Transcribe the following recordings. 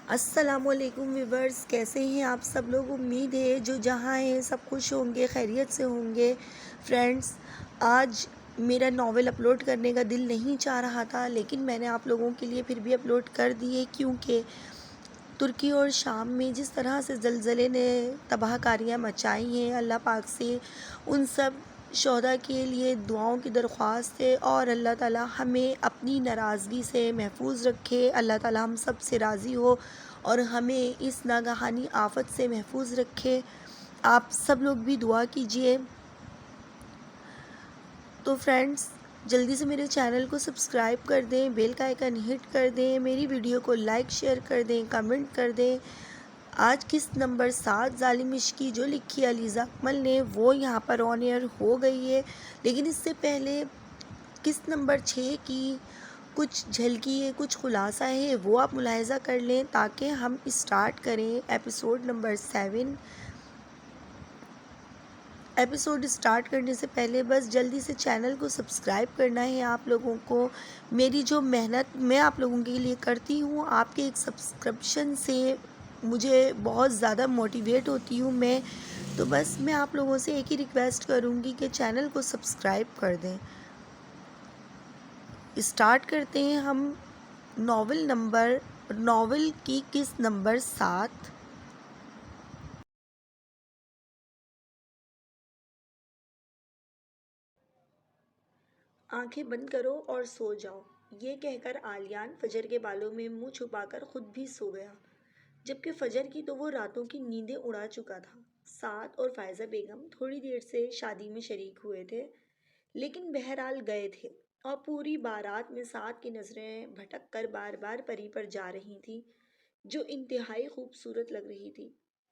السلام علیکم ویورز، کیسے ہیں آپ سب لوگ؟ امید ہے جو جہاں ہیں سب خوش ہوں گے، خیریت سے ہوں گے۔ فرینڈز، آج میرا ناول اپلوڈ کرنے کا دل نہیں چاہ رہا تھا، لیکن میں نے آپ لوگوں کے لیے پھر بھی اپلوڈ کر دیے، کیونکہ ترکی اور شام میں جس طرح سے زلزلے نے تباہ کاریاں مچائی ہیں، اللہ پاک سے ان سب شہداء کے لیے دعاؤں کی درخواست ہے، اور اللہ تعالیٰ ہمیں اپنی ناراضگی سے محفوظ رکھے، اللہ تعالیٰ ہم سب سے راضی ہو اور ہمیں اس ناگہانی آفت سے محفوظ رکھے۔ آپ سب لوگ بھی دعا کیجئے۔ تو فرینڈز، جلدی سے میرے چینل کو سبسکرائب کر دیں، بیل کا آئیکن ہٹ کر دیں، میری ویڈیو کو لائک شیئر کر دیں، کمنٹ کر دیں۔ آج قسط نمبر 7 ظالم عشق کی جو لکھی علیزہ اکمل نے، وہ یہاں پر آن ایئر ہو گئی ہے، لیکن اس سے پہلے قسط نمبر 6 کی کچھ جھلکی ہے، کچھ خلاصہ ہے، وہ آپ ملاحظہ کر لیں تاکہ ہم اسٹارٹ کریں ایپیسوڈ نمبر 7۔ ایپیسوڈ اسٹارٹ کرنے سے پہلے بس جلدی سے چینل کو سبسکرائب کرنا ہے آپ لوگوں کو۔ میری جو محنت میں آپ لوگوں کے لیے کرتی ہوں، آپ کے ایک سبسکرپشن سے مجھے بہت زیادہ موٹیویٹ ہوتی ہوں میں، تو بس میں آپ لوگوں سے ایک ہی ریکویسٹ کروں گی کہ چینل کو سبسکرائب کر دیں۔ اسٹارٹ کرتے ہیں ہم ناول کی قسط نمبر 7۔ آنکھیں بند کرو اور سو جاؤ، یہ کہہ کر آلیان فجر کے بالوں میں منہ چھپا کر خود بھی سو گیا، جبکہ فجر کی تو وہ راتوں کی نیندیں اڑا چکا تھا۔ سعد اور فائزہ بیگم تھوڑی دیر سے شادی میں شریک ہوئے تھے، لیکن بہرحال گئے تھے، اور پوری بارات میں سعد کی نظریں بھٹک کر بار بار پری پر جا رہی تھیں، جو انتہائی خوبصورت لگ رہی تھی،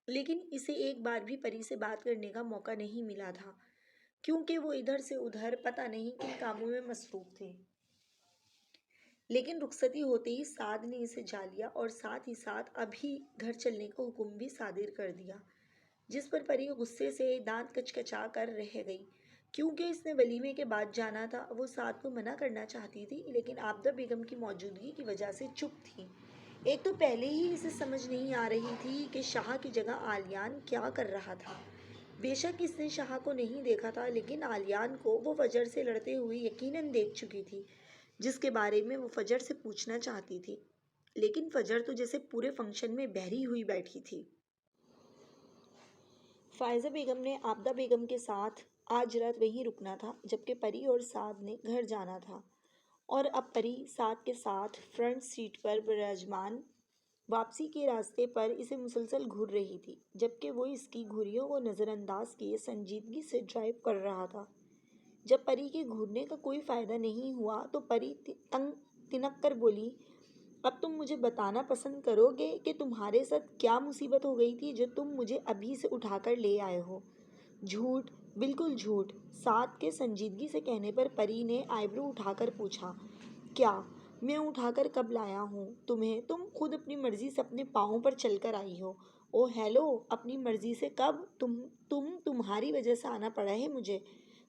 لیکن اسے ایک بار بھی پری سے بات کرنے کا موقع نہیں ملا تھا، کیونکہ وہ ادھر سے ادھر پتہ نہیں کن کاموں میں مصروف تھے۔ لیکن رخصتی ہوتے ہی سعد نے اسے جا لیا اور ساتھ ہی ساتھ ابھی گھر چلنے کا حکم بھی صادر کر دیا، جس پر پری غصے سے دانت کچکچا کر رہ گئی، کیونکہ اس نے ولیمے کے بعد جانا تھا۔ وہ سعد کو منع کرنا چاہتی تھی، لیکن عابدہ بیگم کی موجودگی کی وجہ سے چپ تھی۔ ایک تو پہلے ہی اسے سمجھ نہیں آ رہی تھی کہ شاہ کی جگہ آلیان کیا کر رہا تھا۔ بے شک اس نے شاہ کو نہیں دیکھا تھا، لیکن آلیان کو وہ فجر سے لڑتے ہوئے یقیناً دیکھ چکی تھی، جس کے بارے میں وہ فجر سے پوچھنا چاہتی تھی، لیکن فجر تو جیسے پورے فنکشن میں بہری ہوئی بیٹھی تھی۔ فائزہ بیگم نے عابدہ بیگم کے ساتھ آج رات وہیں رکنا تھا، جبکہ پری اور سعد نے گھر جانا تھا، اور اب پری سعد کے ساتھ فرنٹ سیٹ پر براجمان واپسی کے راستے پر اسے مسلسل گھور رہی تھی، جبکہ وہ اس کی گھوریوں کو نظر انداز کیے سنجیدگی سے ڈرائیو کر رہا تھا۔ جب پری کے گھورنے کا کوئی فائدہ نہیں ہوا تو پری تنک کر بولی، اب تم مجھے بتانا پسند کرو گے کہ تمہارے ساتھ کیا مصیبت ہو گئی تھی جو تم مجھے ابھی سے اٹھا کر لے آئے ہو؟ جھوٹ، بالکل جھوٹ، سعد کے سنجیدگی سے کہنے پر پری نے آئیبرو اٹھا کر پوچھا۔ کیا میں اٹھا کر کب لایا ہوں تمہیں؟ تم خود اپنی مرضی سے اپنے پاؤں پر چل کر آئی ہو۔ او ہیلو، اپنی مرضی سے کب؟ تمہاری وجہ سے آنا پڑا ہے مجھے۔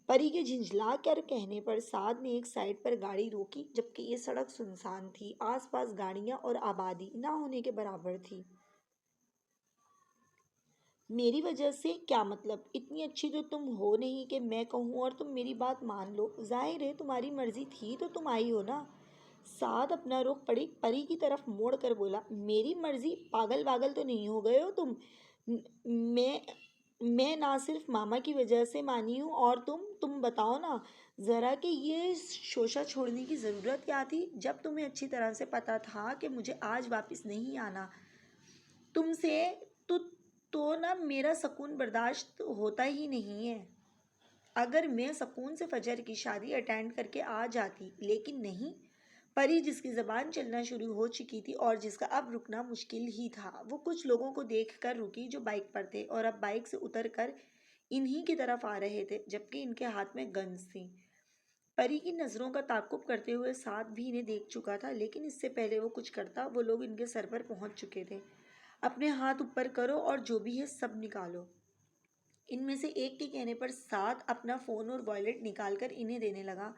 پری کے جھنجھلا کر کہنے پر سعد نے ایک سائڈ پر گاڑی روکی، جبکہ یہ سڑک سنسان تھی، آس پاس گاڑیاں اور آبادی نہ ہونے کے برابر تھی۔ میری وجہ سے کیا مطلب؟ اتنی اچھی تو تم ہو نہیں کہ میں کہوں اور تم میری بات مان لو۔ ظاہر ہے تمہاری مرضی تھی تو تم آئی ہو نا۔ سعد اپنا رخ پری کی طرف موڑ کر بولا، میری مرضی؟ پاگل واگل تو نہیں ہو گئے ہو تم؟ میں نہ صرف ماما کی وجہ سے مانی ہوں، اور تم بتاؤ نا ذرا کہ یہ شوشہ چھوڑنے کی ضرورت کیا تھی، جب تمہیں اچھی طرح سے پتا تھا کہ مجھے آج واپس نہیں آنا تم سے، تو نہ میرا سکون برداشت ہوتا ہی نہیں ہے۔ اگر میں سکون سے فجر کی شادی اٹینڈ کر کے آ جاتی، لیکن نہیں۔ پری، جس کی زبان چلنا شروع ہو چکی تھی اور جس کا اب رکنا مشکل ہی تھا، وہ کچھ لوگوں کو دیکھ کر رکی جو بائک پر تھے اور اب بائک سے اتر کر انہی کی طرف آ رہے تھے، جبکہ ان کے ہاتھ میں گنز تھیں۔ پری کی نظروں کا تعاقب کرتے ہوئے سعد بھی انہیں دیکھ چکا تھا، لیکن اس سے پہلے وہ کچھ کرتا وہ لوگ ان کے سر پر پہنچ چکے تھے۔ اپنے ہاتھ اوپر کرو اور جو بھی ہے سب نکالو۔ ان میں سے ایک کے کہنے پر سعد اپنا فون اور والیٹ نکال کر انہیں دینے لگا،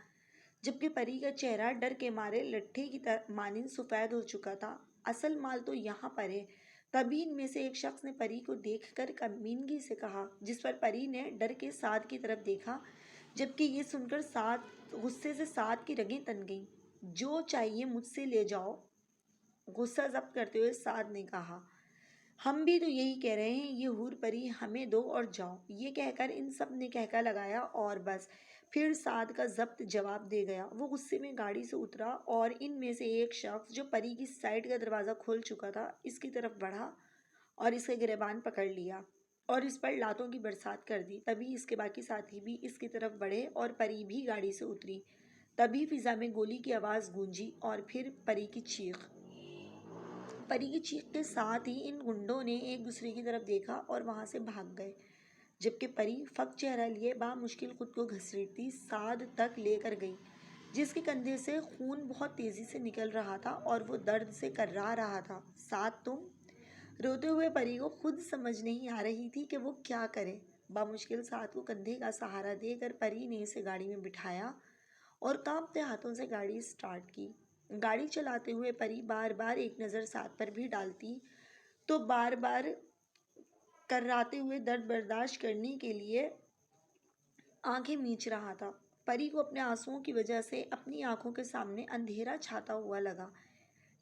جبکہ پری کا چہرہ ڈر کے مارے لٹھے کی مانند سفید ہو چکا تھا۔ اصل مال تو یہاں پر ہے۔ تبھی ان میں سے ایک شخص نے پری کو دیکھ کر کمینگی سے کہا، جس پر پری نے ڈر کے سعد کی طرف دیکھا، جبکہ یہ سن کر غصے سے سعد کی رگیں تن گئیں۔ جو چاہیے مجھ سے لے جاؤ، غصہ ضبط کرتے ہوئے سعد نے کہا۔ ہم بھی تو یہی کہہ رہے ہیں، یہ حور پری ہمیں دو اور جاؤ۔ یہ کہہ کر ان سب نے کہکا لگایا اور بس پھر سعد کا ضبط جواب دے گیا۔ وہ غصے میں گاڑی سے اترا اور ان میں سے ایک شخص جو پری کی سائیڈ کا دروازہ کھول چکا تھا اس کی طرف بڑھا اور اس کا گریبان پکڑ لیا اور اس پر لاتوں کی برسات کر دی۔ تبھی اس کے باقی ساتھی بھی اس کی طرف بڑھے اور پری بھی گاڑی سے اتری۔ تبھی فضا میں گولی کی آواز گونجی اور پھر پری کی چیخ۔ پری کی چیخ کے ساتھ ہی ان گنڈوں نے ایک دوسرے کی طرف دیکھا اور وہاں سے بھاگ گئے، جبکہ پری فک چہرہ لیے بامشکل خود کو گھسیٹتی سعد تک لے کر گئی، جس کے کندھے سے خون بہت تیزی سے نکل رہا تھا اور وہ درد سے کرا رہا تھا۔ سعد تم؟ روتے ہوئے پری کو خود سمجھ نہیں آ رہی تھی کہ وہ کیا کرے۔ بامشکل سعد کو کندھے کا سہارا دے کر پری نے اسے گاڑی میں بٹھایا اور کانپتے ہاتھوں سے گاڑی سٹارٹ کی۔ گاڑی چلاتے ہوئے پری بار بار ایک نظر سعد پر بھی ڈالتی تو بار بار کراتے ہوئے درد برداشت کرنے کے لیے آنکھیں میچ رہا تھا۔ پری کو اپنے آنسوؤں کی وجہ سے اپنی آنکھوں کے سامنے اندھیرا چھاتا ہوا لگا،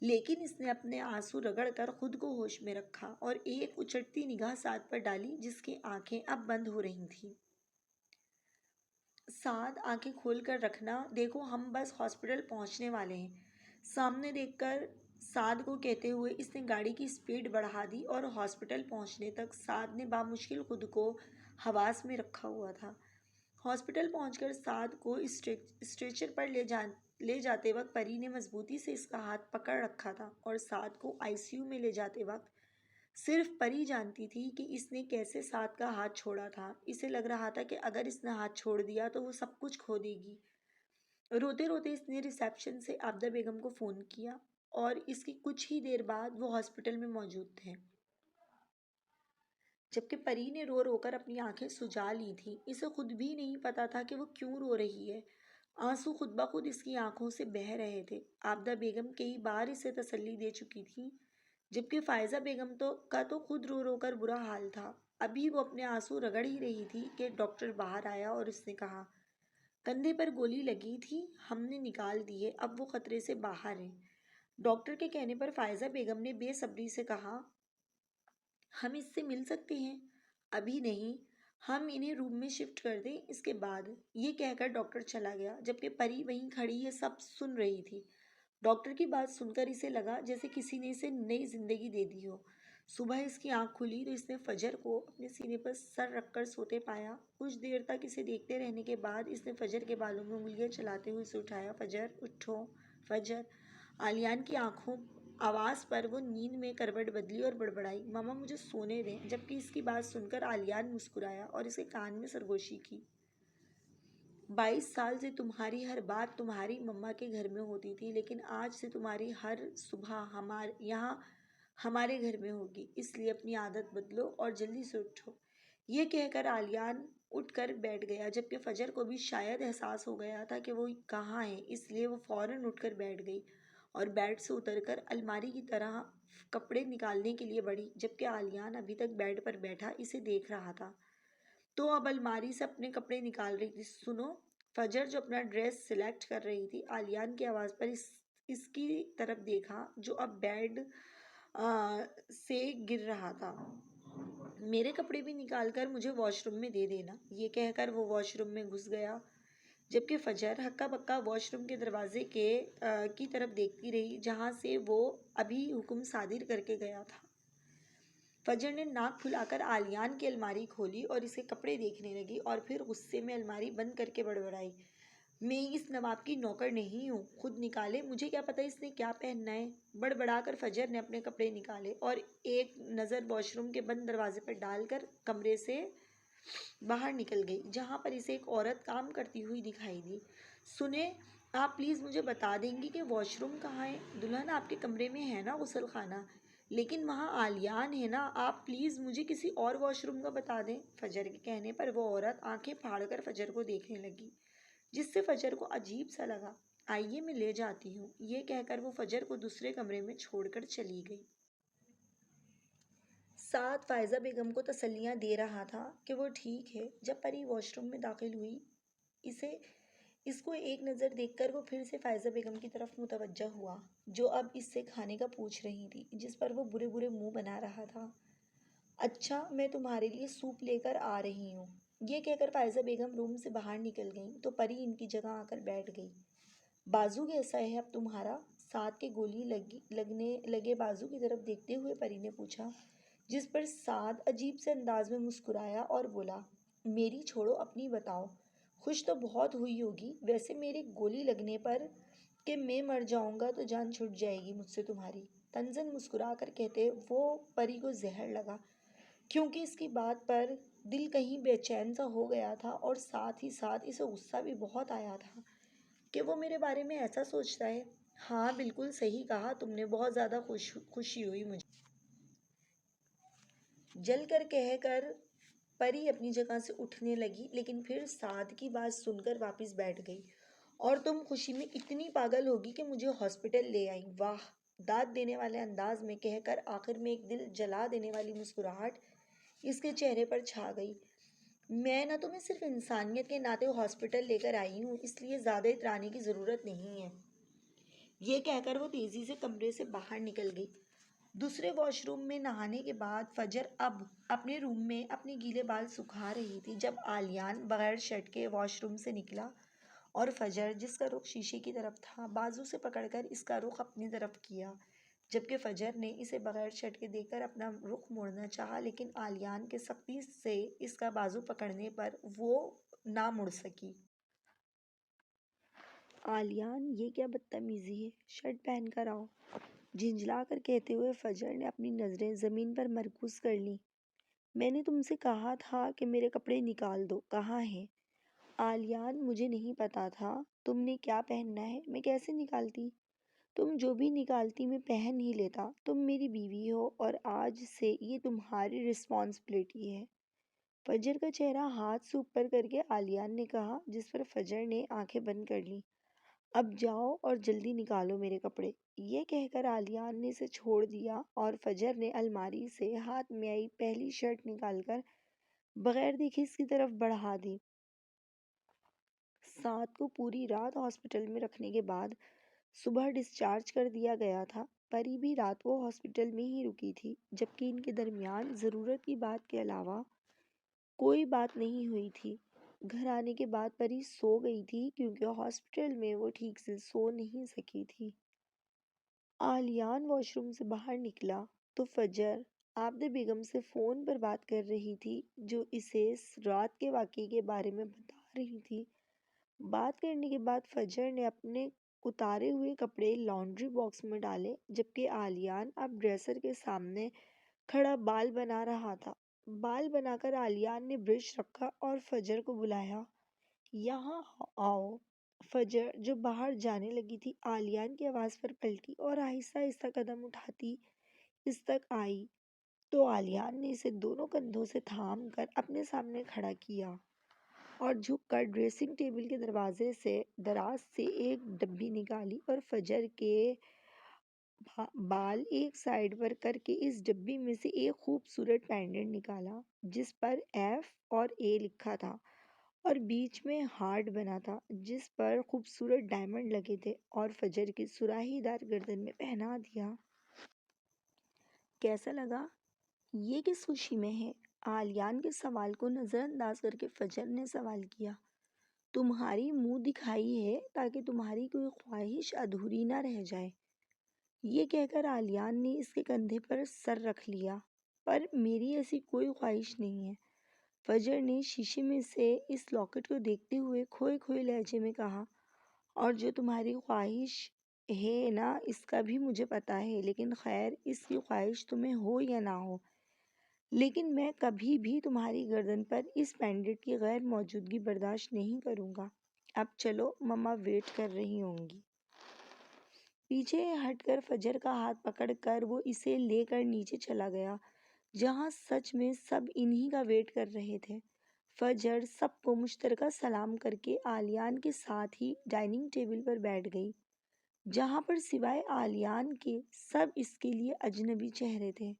لیکن اس نے اپنے آنسو رگڑ کر خود کو ہوش میں رکھا اور ایک اچٹتی نگاہ سعد پر ڈالی جس کی آنکھیں اب بند ہو رہی تھیں۔ سعد، آنکھیں کھول کر رکھنا، دیکھو ہم بس ہاسپٹل پہنچنے والے ہیں، سامنے دیکھ کر سعد کو کہتے ہوئے اس نے گاڑی کی سپیڈ بڑھا دی اور ہاسپٹل پہنچنے تک سعد نے بامشکل خود کو حواس میں رکھا ہوا تھا۔ ہاسپٹل پہنچ کر سعد کو اسٹریچر پر لے جاتے وقت پری نے مضبوطی سے اس کا ہاتھ پکڑ رکھا تھا اور سعد کو آئی سی یو میں لے جاتے وقت صرف پری جانتی تھی کہ اس نے کیسے سعد کا ہاتھ چھوڑا تھا۔ اسے لگ رہا تھا کہ اگر اس نے ہاتھ چھوڑ دیا تو وہ سب کچھ کھو دے گی۔ روتے روتے اس نے ریسیپشن سے عابدہ بیگم کو فون کیا اور اس کی کچھ ہی دیر بعد وہ ہاسپٹل میں موجود تھے، جبکہ پری نے رو رو کر اپنی آنکھیں سجا لی تھیں۔ اسے خود بھی نہیں پتا تھا کہ وہ کیوں رو رہی ہے۔ آنسو خود بخود اس کی آنکھوں سے بہہ رہے تھے۔ عابدہ بیگم کئی بار اسے تسلی دے چکی تھی، جبکہ فائزہ بیگم کا تو خود رو رو کر برا حال تھا۔ ابھی وہ اپنے آنسو رگڑ ہی رہی تھی کہ ڈاکٹر باہر آیا اور اس نے کہا، کندھے پر گولی لگی تھی، ہم نے نکال دی ہے، اب وہ خطرے سے باہر ہیں۔ ڈاکٹر کے کہنے پر فائزہ بیگم نے بے صبری سے کہا، ہم اس سے مل سکتے ہیں؟ ابھی نہیں، ہم انہیں روم میں شفٹ کر دیں، اس کے بعد۔ یہ کہہ کر ڈاکٹر چلا گیا، جبکہ پری وہیں کھڑی یہ سب سن رہی تھی۔ ڈاکٹر کی بات سن کر اسے لگا جیسے کسی نے اسے نئی زندگی دے دی ہو۔ صبح اس کی آنکھ کھلی تو اس نے فجر کو اپنے سینے پر سر رکھ کر سوتے پایا۔ کچھ دیر تک اسے دیکھتے رہنے کے بعد اس نے فجر کے بالوں میں انگلیاں چلاتے ہوئے اسے اٹھایا۔ فجر، اٹھو فجر۔ عالیان کی آواز پر وہ نیند میں کروٹ بدلی اور بڑبڑائی، ماما مجھے سونے دیں، جبکہ اس کی بات سن کر عالیان مسکرایا اور اسے کان میں سرگوشی کی۔ 22 سال سے تمہاری ہر بات تمہاری مما کے گھر میں ہوتی تھی، لیکن آج سے تمہاری ہر صبح یہاں ہمارے گھر میں ہوگی، اس لیے اپنی عادت بدلو اور جلدی سے اٹھو۔ یہ کہہ کر عالیان اٹھ کر بیٹھ گیا، جبکہ فجر کو بھی شاید احساس ہو گیا تھا کہ وہ کہاں ہے، اس لیے وہ فوراً اٹھ کر بیٹھ گئی اور بیڈ سے اتر کر الماری کی طرح کپڑے نکالنے کے لیے بڑھی، جبکہ عالیان ابھی تک بیڈ پر بیٹھا اسے دیکھ رہا تھا تو اب الماری سے اپنے کپڑے نکال رہی تھی۔ سنو! فجر جو اپنا ڈریس سلیکٹ کر رہی تھی، عالیان کی آواز پر اس کی طرف دیکھا جو اب بیڈ سے گر رہا تھا۔ میرے کپڑے بھی نکال کر مجھے واش روم میں دے دینا۔ یہ کہہ کر وہ واش روم میں گھس گیا، جبکہ فجر ہکا بکا واش روم کے دروازے کی طرف دیکھتی رہی جہاں سے وہ ابھی حکم صادر کر کے گیا تھا۔ فجر نے ناک پھلا کر عالیان کی الماری کھولی اور اسے کپڑے دیکھنے لگی اور پھر غصے میں الماری بند کر کے بڑبڑائی، میں اس نواب کی نوکر نہیں ہوں، خود نکالے، مجھے کیا پتا اس نے کیا پہننا ہے۔ بڑبڑا کر فجر نے اپنے کپڑے نکالے اور ایک نظر واش روم کے بند دروازے پر ڈال کر کمرے سے باہر نکل گئی، جہاں پر اسے ایک عورت کام کرتی ہوئی دکھائی دی۔ سنیں، آپ پلیز مجھے بتا دیں گی کہ واش روم کہاں ہے؟ دلہن آپ کے کمرے میں ہے نا غسل خانہ، لیکن وہاں عالیان ہے نا، آپ پلیز مجھے کسی اور واش روم کا بتا دیں۔ فجر کے کہنے پر وہ عورت آنکھیں پھاڑ کر فجر کو دیکھنے لگی، جس سے فجر کو عجیب سا لگا۔ آئیے میں لے جاتی ہوں۔ یہ کہہ کر وہ فجر کو دوسرے کمرے میں چھوڑ کر چلی گئی۔ ساتھ فائزہ بیگم کو تسلیاں دے رہا تھا کہ وہ ٹھیک ہے۔ جب پری واش روم میں داخل ہوئی اسے اس کو ایک نظر دیکھ کر وہ پھر سے فائزہ بیگم کی طرف متوجہ ہوا، جو اب اس سے کھانے کا پوچھ رہی تھی، جس پر وہ برے برے منہ بنا رہا تھا۔ اچھا، میں تمہارے لیے سوپ لے کر آ رہی ہوں۔ یہ کہہ کر فائزہ بیگم روم سے باہر نکل گئیں تو پری ان کی جگہ آ کر بیٹھ گئی۔ بازو کیسا ہے اب تمہارا؟ سعد کے گولی لگنے لگے بازو کی طرف دیکھتے ہوئے پری نے پوچھا، جس پر سعد عجیب سے انداز میں مسکرایا اور بولا، میری چھوڑو اپنی بتاؤ۔ خوش تو بہت ہوئی ہوگی، ویسے میرے گولی لگنے پر کہ میں مر جاؤں گا تو جان چھٹ جائے گی مجھ سے تمہاری۔ تنزن مسکرا کر کہتے وہ پری کو زہر لگا، کیونکہ اس کی بات پر دل کہیں بے چین سا ہو گیا تھا اور ساتھ ہی ساتھ اسے غصہ بھی بہت آیا تھا کہ وہ میرے بارے میں ایسا سوچتا ہے۔ ہاں بالکل صحیح کہا تم نے، بہت زیادہ خوشی ہوئی مجھے، جل کر کہہ کر پری اپنی جگہ سے اٹھنے لگی، لیکن پھر سعد کی بات سن کر واپس بیٹھ گئی۔ اور تم خوشی میں اتنی پاگل ہوگی کہ مجھے ہاسپٹل لے آئی، واہ! داد دینے والے انداز میں کہہ کر آخر میں ایک دل جلا دینے والی مسکراہٹ اس کے چہرے پر چھا گئی۔ میں نہ تمہیں صرف انسانیت کے ناطے ہاسپٹل لے کر آئی ہوں، اس لیے زیادہ اترانے کی ضرورت نہیں ہے۔ یہ کہہ کر وہ تیزی سے کمرے سے باہر نکل گئی۔ دوسرے واش روم میں نہانے کے بعد فجر اب اپنے روم میں اپنے گیلے بال سکھا رہی تھی جب آلیان بغیر شرٹ کے واش روم سے نکلا اور فجر، جس کا رخ شیشے کی طرف تھا، بازو سے پکڑ کر اس کا رخ اپنی طرف کیا، جبکہ فجر نے اسے بغیر شرٹ کے دیکھ کر اپنا رخ موڑنا چاہا، لیکن آلیان کے سختی سے اس کا بازو پکڑنے پر وہ نہ مڑ سکی۔ آلیان، یہ کیا بدتمیزی ہے، شرٹ پہن کر آؤ، جھنجھلا کر کہتے ہوئے فجر نے اپنی نظریں زمین پر مرکوز کر لیں۔ میں نے تم سے کہا تھا کہ میرے کپڑے نکال دو، کہاں ہیں؟ آلیان، مجھے نہیں پتا تھا تم نے کیا پہننا ہے، میں کیسے نکالتی؟ تم جو بھی نکالتی میں پہن ہی لیتا، تم میری بیوی ہو اور آج سے یہ تمہاری رسپانسبلٹی ہے۔ فجر کا چہرہ ہاتھ سے اوپر کر کے آلیان نے کہا، جس پر فجر نے آنکھیں بند کر لیں۔ اب جاؤ اور جلدی نکالو میرے کپڑے۔ یہ کہہ کر آلیان نے اسے چھوڑ دیا اور فجر نے الماری سے ہاتھ میں آئی پہلی شرٹ نکال کر بغیر دیکھے اس کی طرف بڑھا دی۔ سعد کو پوری رات ہاسپٹل میں رکھنے کے بعد صبح ڈسچارج کر دیا گیا تھا۔ پری بھی رات کو ہاسپٹل میں ہی رکی تھی، جبکہ ان کے درمیان ضرورت کی بات کے علاوہ کوئی بات نہیں ہوئی تھی۔ گھر آنے کے بعد پری سو گئی تھی کیونکہ ہاسپٹل میں وہ ٹھیک سے سو نہیں سکی تھی۔ آلیان واش روم سے باہر نکلا تو فجر عابدہ بیگم سے فون پر بات کر رہی تھی، جو اسے رات کے واقعے کے بارے میں بتا رہی تھی۔ بات کرنے کے بعد فجر نے اپنے اتارے ہوئے کپڑے لانڈری باکس میں ڈالے، جبکہ آلیان اب ڈریسر کے سامنے کھڑا بال بنا رہا تھا۔ بال بنا کر آلیان نے برش رکھا اور فجر کو بلایا، یہاں آؤ۔ فجر، جو باہر جانے لگی تھی، آلیان کی آواز پر پلٹی اور آہستہ آہستہ قدم اٹھاتی اس تک آئی تو آلیان نے اسے دونوں کندھوں سے تھام کر اپنے سامنے کھڑا کیا اور جھک کر ڈریسنگ ٹیبل کے دراز سے ایک ڈبی نکالی اور فجر کے بال ایک سائڈ پر کر کے اس ڈبی میں سے ایک خوبصورت پینڈنٹ نکالا، جس پر ایف اور اے لکھا تھا اور بیچ میں ہارٹ بنا تھا، جس پر خوبصورت ڈائمنڈ لگے تھے، اور فجر کی سراہی دار گردن میں پہنا دیا۔ کیسا لگا؟ یہ کس خوشی میں ہے؟ آلیان کے سوال کو نظر انداز کر کے فجر نے سوال کیا۔ تمہاری منہ دکھائی ہے تاکہ تمہاری کوئی خواہش ادھوری نہ رہ جائے۔ یہ کہہ کر آلیان نے اس کے کندھے پر سر رکھ لیا، پر میری ایسی کوئی خواہش نہیں ہے۔ فجر نے شیشے میں سے اس لاکٹ کو دیکھتے ہوئے کھوئے کھوئے لہجے میں کہا، اور جو تمہاری خواہش ہے نا، اس کا بھی مجھے پتا ہے، لیکن خیر، اس کی خواہش تمہیں ہو یا نہ ہو، لیکن میں کبھی بھی تمہاری گردن پر اس پینڈنٹ کی غیر موجودگی برداشت نہیں کروں گا۔ اب چلو، مما ویٹ کر رہی ہوں گی۔ پیچھے ہٹ کر فجر کا ہاتھ پکڑ کر وہ اسے لے کر نیچے چلا گیا، جہاں سچ میں سب انہی کا ویٹ کر رہے تھے۔ فجر سب کو مشترکہ سلام کر کے آلیان کے ساتھ ہی ڈائننگ ٹیبل پر بیٹھ گئی، جہاں پر سوائے آلیان کے سب اس کے لیے اجنبی چہرے تھے۔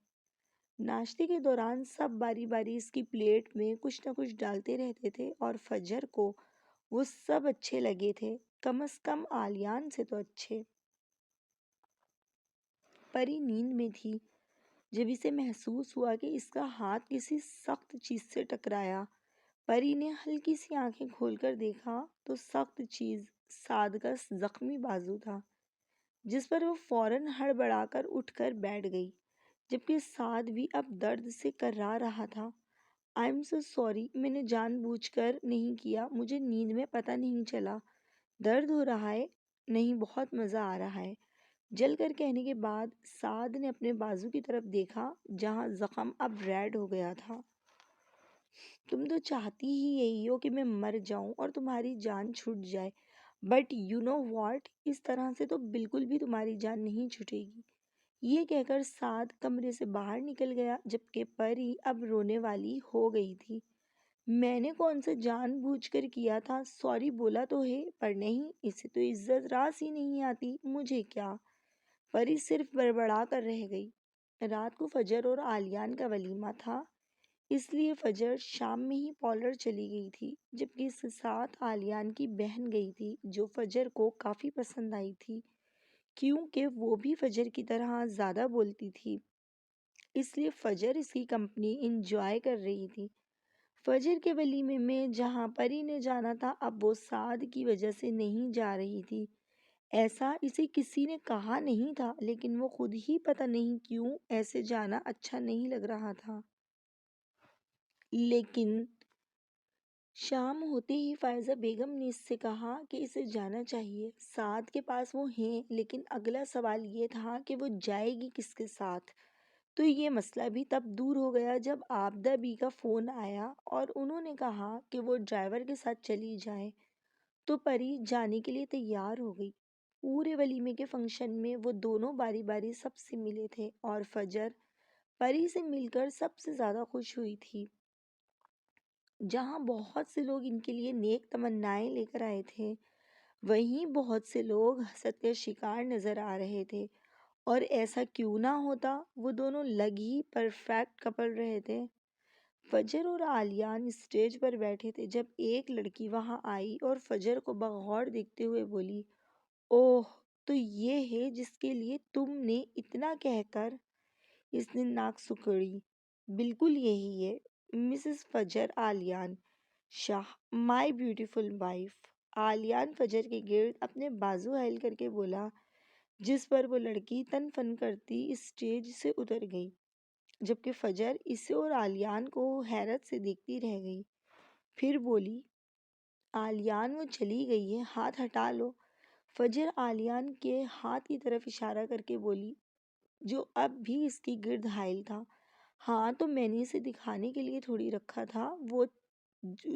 ناشتے کے دوران سب باری باری اس کی پلیٹ میں کچھ نہ کچھ ڈالتے رہتے تھے اور فجر کو وہ سب اچھے لگے تھے، کم از کم آلیان سے تو اچھے۔ پری نیند میں تھی جب اسے محسوس ہوا کہ اس کا ہاتھ کسی سخت چیز سے ٹکرایا۔ پری نے ہلکی سی آنکھیں کھول کر دیکھا تو سخت چیز سعد کا زخمی بازو تھا، جس پر وہ فوراً ہڑبڑا کر اٹھ کر بیٹھ گئی، جبکہ سعد بھی اب درد سے کرا رہا تھا۔ آئی ایم سو سوری، میں نے جان بوجھ کر نہیں کیا، مجھے نیند میں پتہ نہیں چلا۔ درد ہو رہا ہے؟ نہیں، بہت مزہ آ رہا ہے، جل کر کہنے کے بعد سعد نے اپنے بازو کی طرف دیکھا جہاں زخم اب ریڈ ہو گیا تھا۔ تم تو چاہتی ہی یہی ہو کہ میں مر جاؤں اور تمہاری جان چھوٹ جائے، بٹ یو نو واٹ، اس طرح سے تو بالکل بھی تمہاری جان نہیں چھوٹے گی۔ یہ کہہ کر سعد کمرے سے باہر نکل گیا، جبکہ پری اب رونے والی ہو گئی تھی۔ میں نے کون سا جان بوجھ کر کیا تھا، سوری بولا تو ہے، پر نہیں، اسے تو عزت راز ہی نہیں آتی، مجھے کیا۔ پری صرف بڑبڑا کر رہ گئی۔ رات کو فجر اور آلیان کا ولیمہ تھا، اس لیے فجر شام میں ہی پارلر چلی گئی تھی، جبکہ اس کے ساتھ آلیان کی بہن گئی تھی، جو فجر کو کافی پسند آئی تھی کیونکہ وہ بھی فجر کی طرح زیادہ بولتی تھی، اس لیے فجر اس کی کمپنی انجوائے کر رہی تھی۔ فجر کے ولیمے میں جہاں پری نے جانا تھا، اب وہ سعد کی وجہ سے نہیں جا رہی تھی۔ ایسا اسے کسی نے کہا نہیں تھا، لیکن وہ خود ہی پتہ نہیں کیوں ایسے جانا اچھا نہیں لگ رہا تھا۔ لیکن شام ہوتے ہی فائزہ بیگم نے اس سے کہا کہ اسے جانا چاہیے۔ سعد کے پاس وہ ہیں، لیکن اگلا سوال یہ تھا کہ وہ جائے گی کس کے ساتھ؟ تو یہ مسئلہ بھی تب دور ہو گیا جب عابدہ بی کا فون آیا اور انہوں نے کہا کہ وہ ڈرائیور کے ساتھ چلی جائیں، تو پری جانے کے لیے تیار ہو گئی۔ پورے ولیمے کے فنکشن میں وہ دونوں باری باری سب سے ملے تھے اور فجر پری سے مل کر سب سے زیادہ خوش ہوئی تھی۔ جہاں بہت سے لوگ ان کے لیے نیک تمنائیں لے کر آئے تھے، وہیں بہت سے لوگ حسد کا شکار نظر آ رہے تھے، اور ایسا کیوں نہ ہوتا، وہ دونوں لگ ہی پرفیکٹ کپل رہے تھے۔ فجر اور آلیان اسٹیج پر بیٹھے تھے جب ایک لڑکی وہاں آئی اور فجر کو بغور دیکھتے ہوئے بولی، اوہ، تو یہ ہے جس کے لیے تم نے اتنا کہہ کر۔ اس نے ناک سکڑی۔ بالکل یہی ہے، مسز فجر آلیان شاہ، مائی بیوٹیفل وائف۔ آلیان فجر کے گرد اپنے بازو ہیل کر کے بولا، جس پر وہ لڑکی تن فن کرتی اسٹیج سے اتر گئی، جبکہ فجر اسے اور آلیان کو حیرت سے دیکھتی رہ گئی۔ پھر بولی، آلیان وہ چلی گئی ہے، ہاتھ ہٹا لو۔ فجر آلیان کے ہاتھ کی طرف اشارہ کر کے بولی، جو اب بھی اس کی گرد حائل تھا، ہاں تو میں نے اسے دکھانے کے لیے تھوڑی رکھا تھا، وہ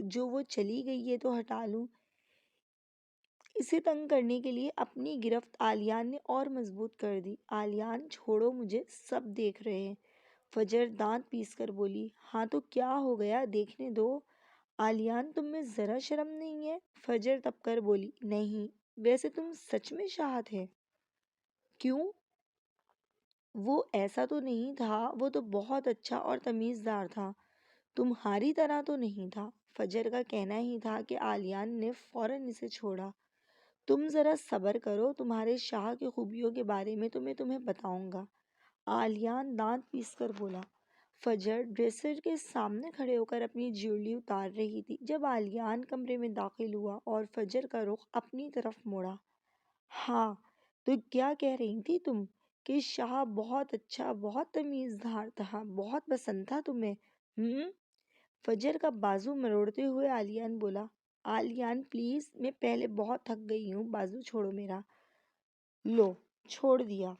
جو وہ چلی گئی ہے تو ہٹا لوں۔ اسے تنگ کرنے کے لیے اپنی گرفت آلیان نے اور مضبوط کر دی۔ آلیان چھوڑو مجھے، سب دیکھ رہے ہیں۔ فجر دانت پیس کر بولی، ہاں تو کیا ہو گیا، دیکھنے دو۔ آلیان تم میں ذرا شرم نہیں ہے؟ فجر تپ کر بولی، نہیں، ویسے تم سچ میں شاہ تھے؟ کیوں؟ وہ ایسا تو نہیں تھا، وہ تو بہت اچھا اور تمیزدار تھا، تمہاری طرح تو نہیں تھا۔ فجر کا کہنا ہی تھا کہ آلیان نے فوراً اسے چھوڑا۔ تم ذرا صبر کرو، تمہارے شاہ کی خوبیوں کے بارے میں تو میں تمہیں بتاؤں گا، آلیان دانت پیس کر بولا۔ فجر ڈریسر کے سامنے کھڑے ہو کر اپنی جیولری اتار رہی تھی جب آلیان کمرے میں داخل ہوا اور فجر کا رخ اپنی طرف موڑا۔ ہاں، تو کیا کہہ رہی تھی تم؟ کہ شاہ بہت اچھا، بہت تمیزدار تھا، بہت پسند تھا تمہیں، ہوں؟ فجر کا بازو مروڑتے ہوئے آلیان بولا، آلیان پلیز، میں پہلے بہت تھک گئی ہوں، بازو چھوڑو میرا۔ لو، چھوڑ دیا۔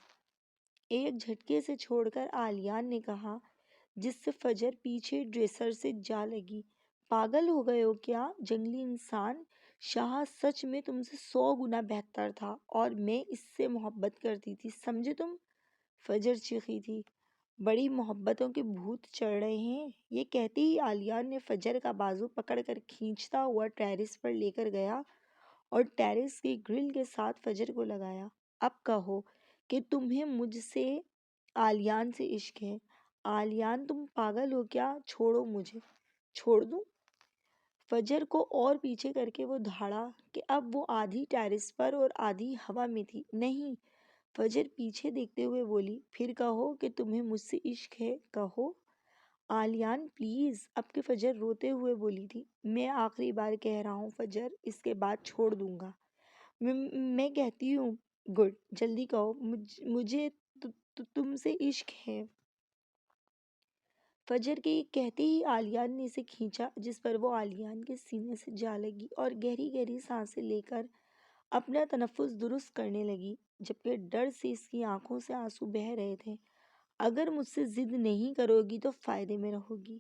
ایک جھٹکے سے چھوڑ کر آلیان نے کہا، جس سے فجر پیچھے ڈریسر سے جا لگی، پاگل ہو گئے ہو کیا، جنگلی انسان، شاہ سچ میں تم سے 100 گنا بہتر تھا اور میں اس سے محبت کرتی تھی، سمجھے تم؟ فجر چیخی تھی، بڑی محبتوں کے بھوت چڑھ رہے ہیں۔ یہ کہتے ہی آلیان نے فجر کا بازو پکڑ کر کھینچتا ہوا ٹیرس پر لے کر گیا اور ٹیرس کی گرل کے ساتھ فجر کو لگایا۔ اب کہو کہ تمہیں مجھ سے آلیان سے عشق ہے۔ آلیان تم پاگل ہو کیا؟ چھوڑو مجھے۔ چھوڑ دوں؟ فجر کو اور پیچھے کر کے وہ دھاڑا کہ اب وہ آدھی ٹیرس پر اور آدھی ہوا میں تھی۔ نہیں، فجر پیچھے دیکھتے ہوئے بولی، پھر کہو کہ تمہیں مجھ سے عشق ہے، کہو۔ آلیان پلیز، اب کہ فجر روتے ہوئے بولی تھی، میں آخری بار کہہ رہا ہوں فجر، اس کے بعد چھوڑ دوں گا۔ میں کہتی ہوں۔ گڈ، جلدی کہو، مجھے تم سے عشق ہے۔ فجر کے کہتے ہی آلیان نے اسے کھینچا، جس پر وہ آلیان کے سینے سے جا لگی اور گہری گہری سانسیں لے کر اپنا تنفس درست کرنے لگی، جبکہ ڈر سے اس کی آنکھوں سے آنسو بہہ رہے تھے۔ اگر مجھ سے ضد نہیں کرو گی تو فائدے میں رہو گی،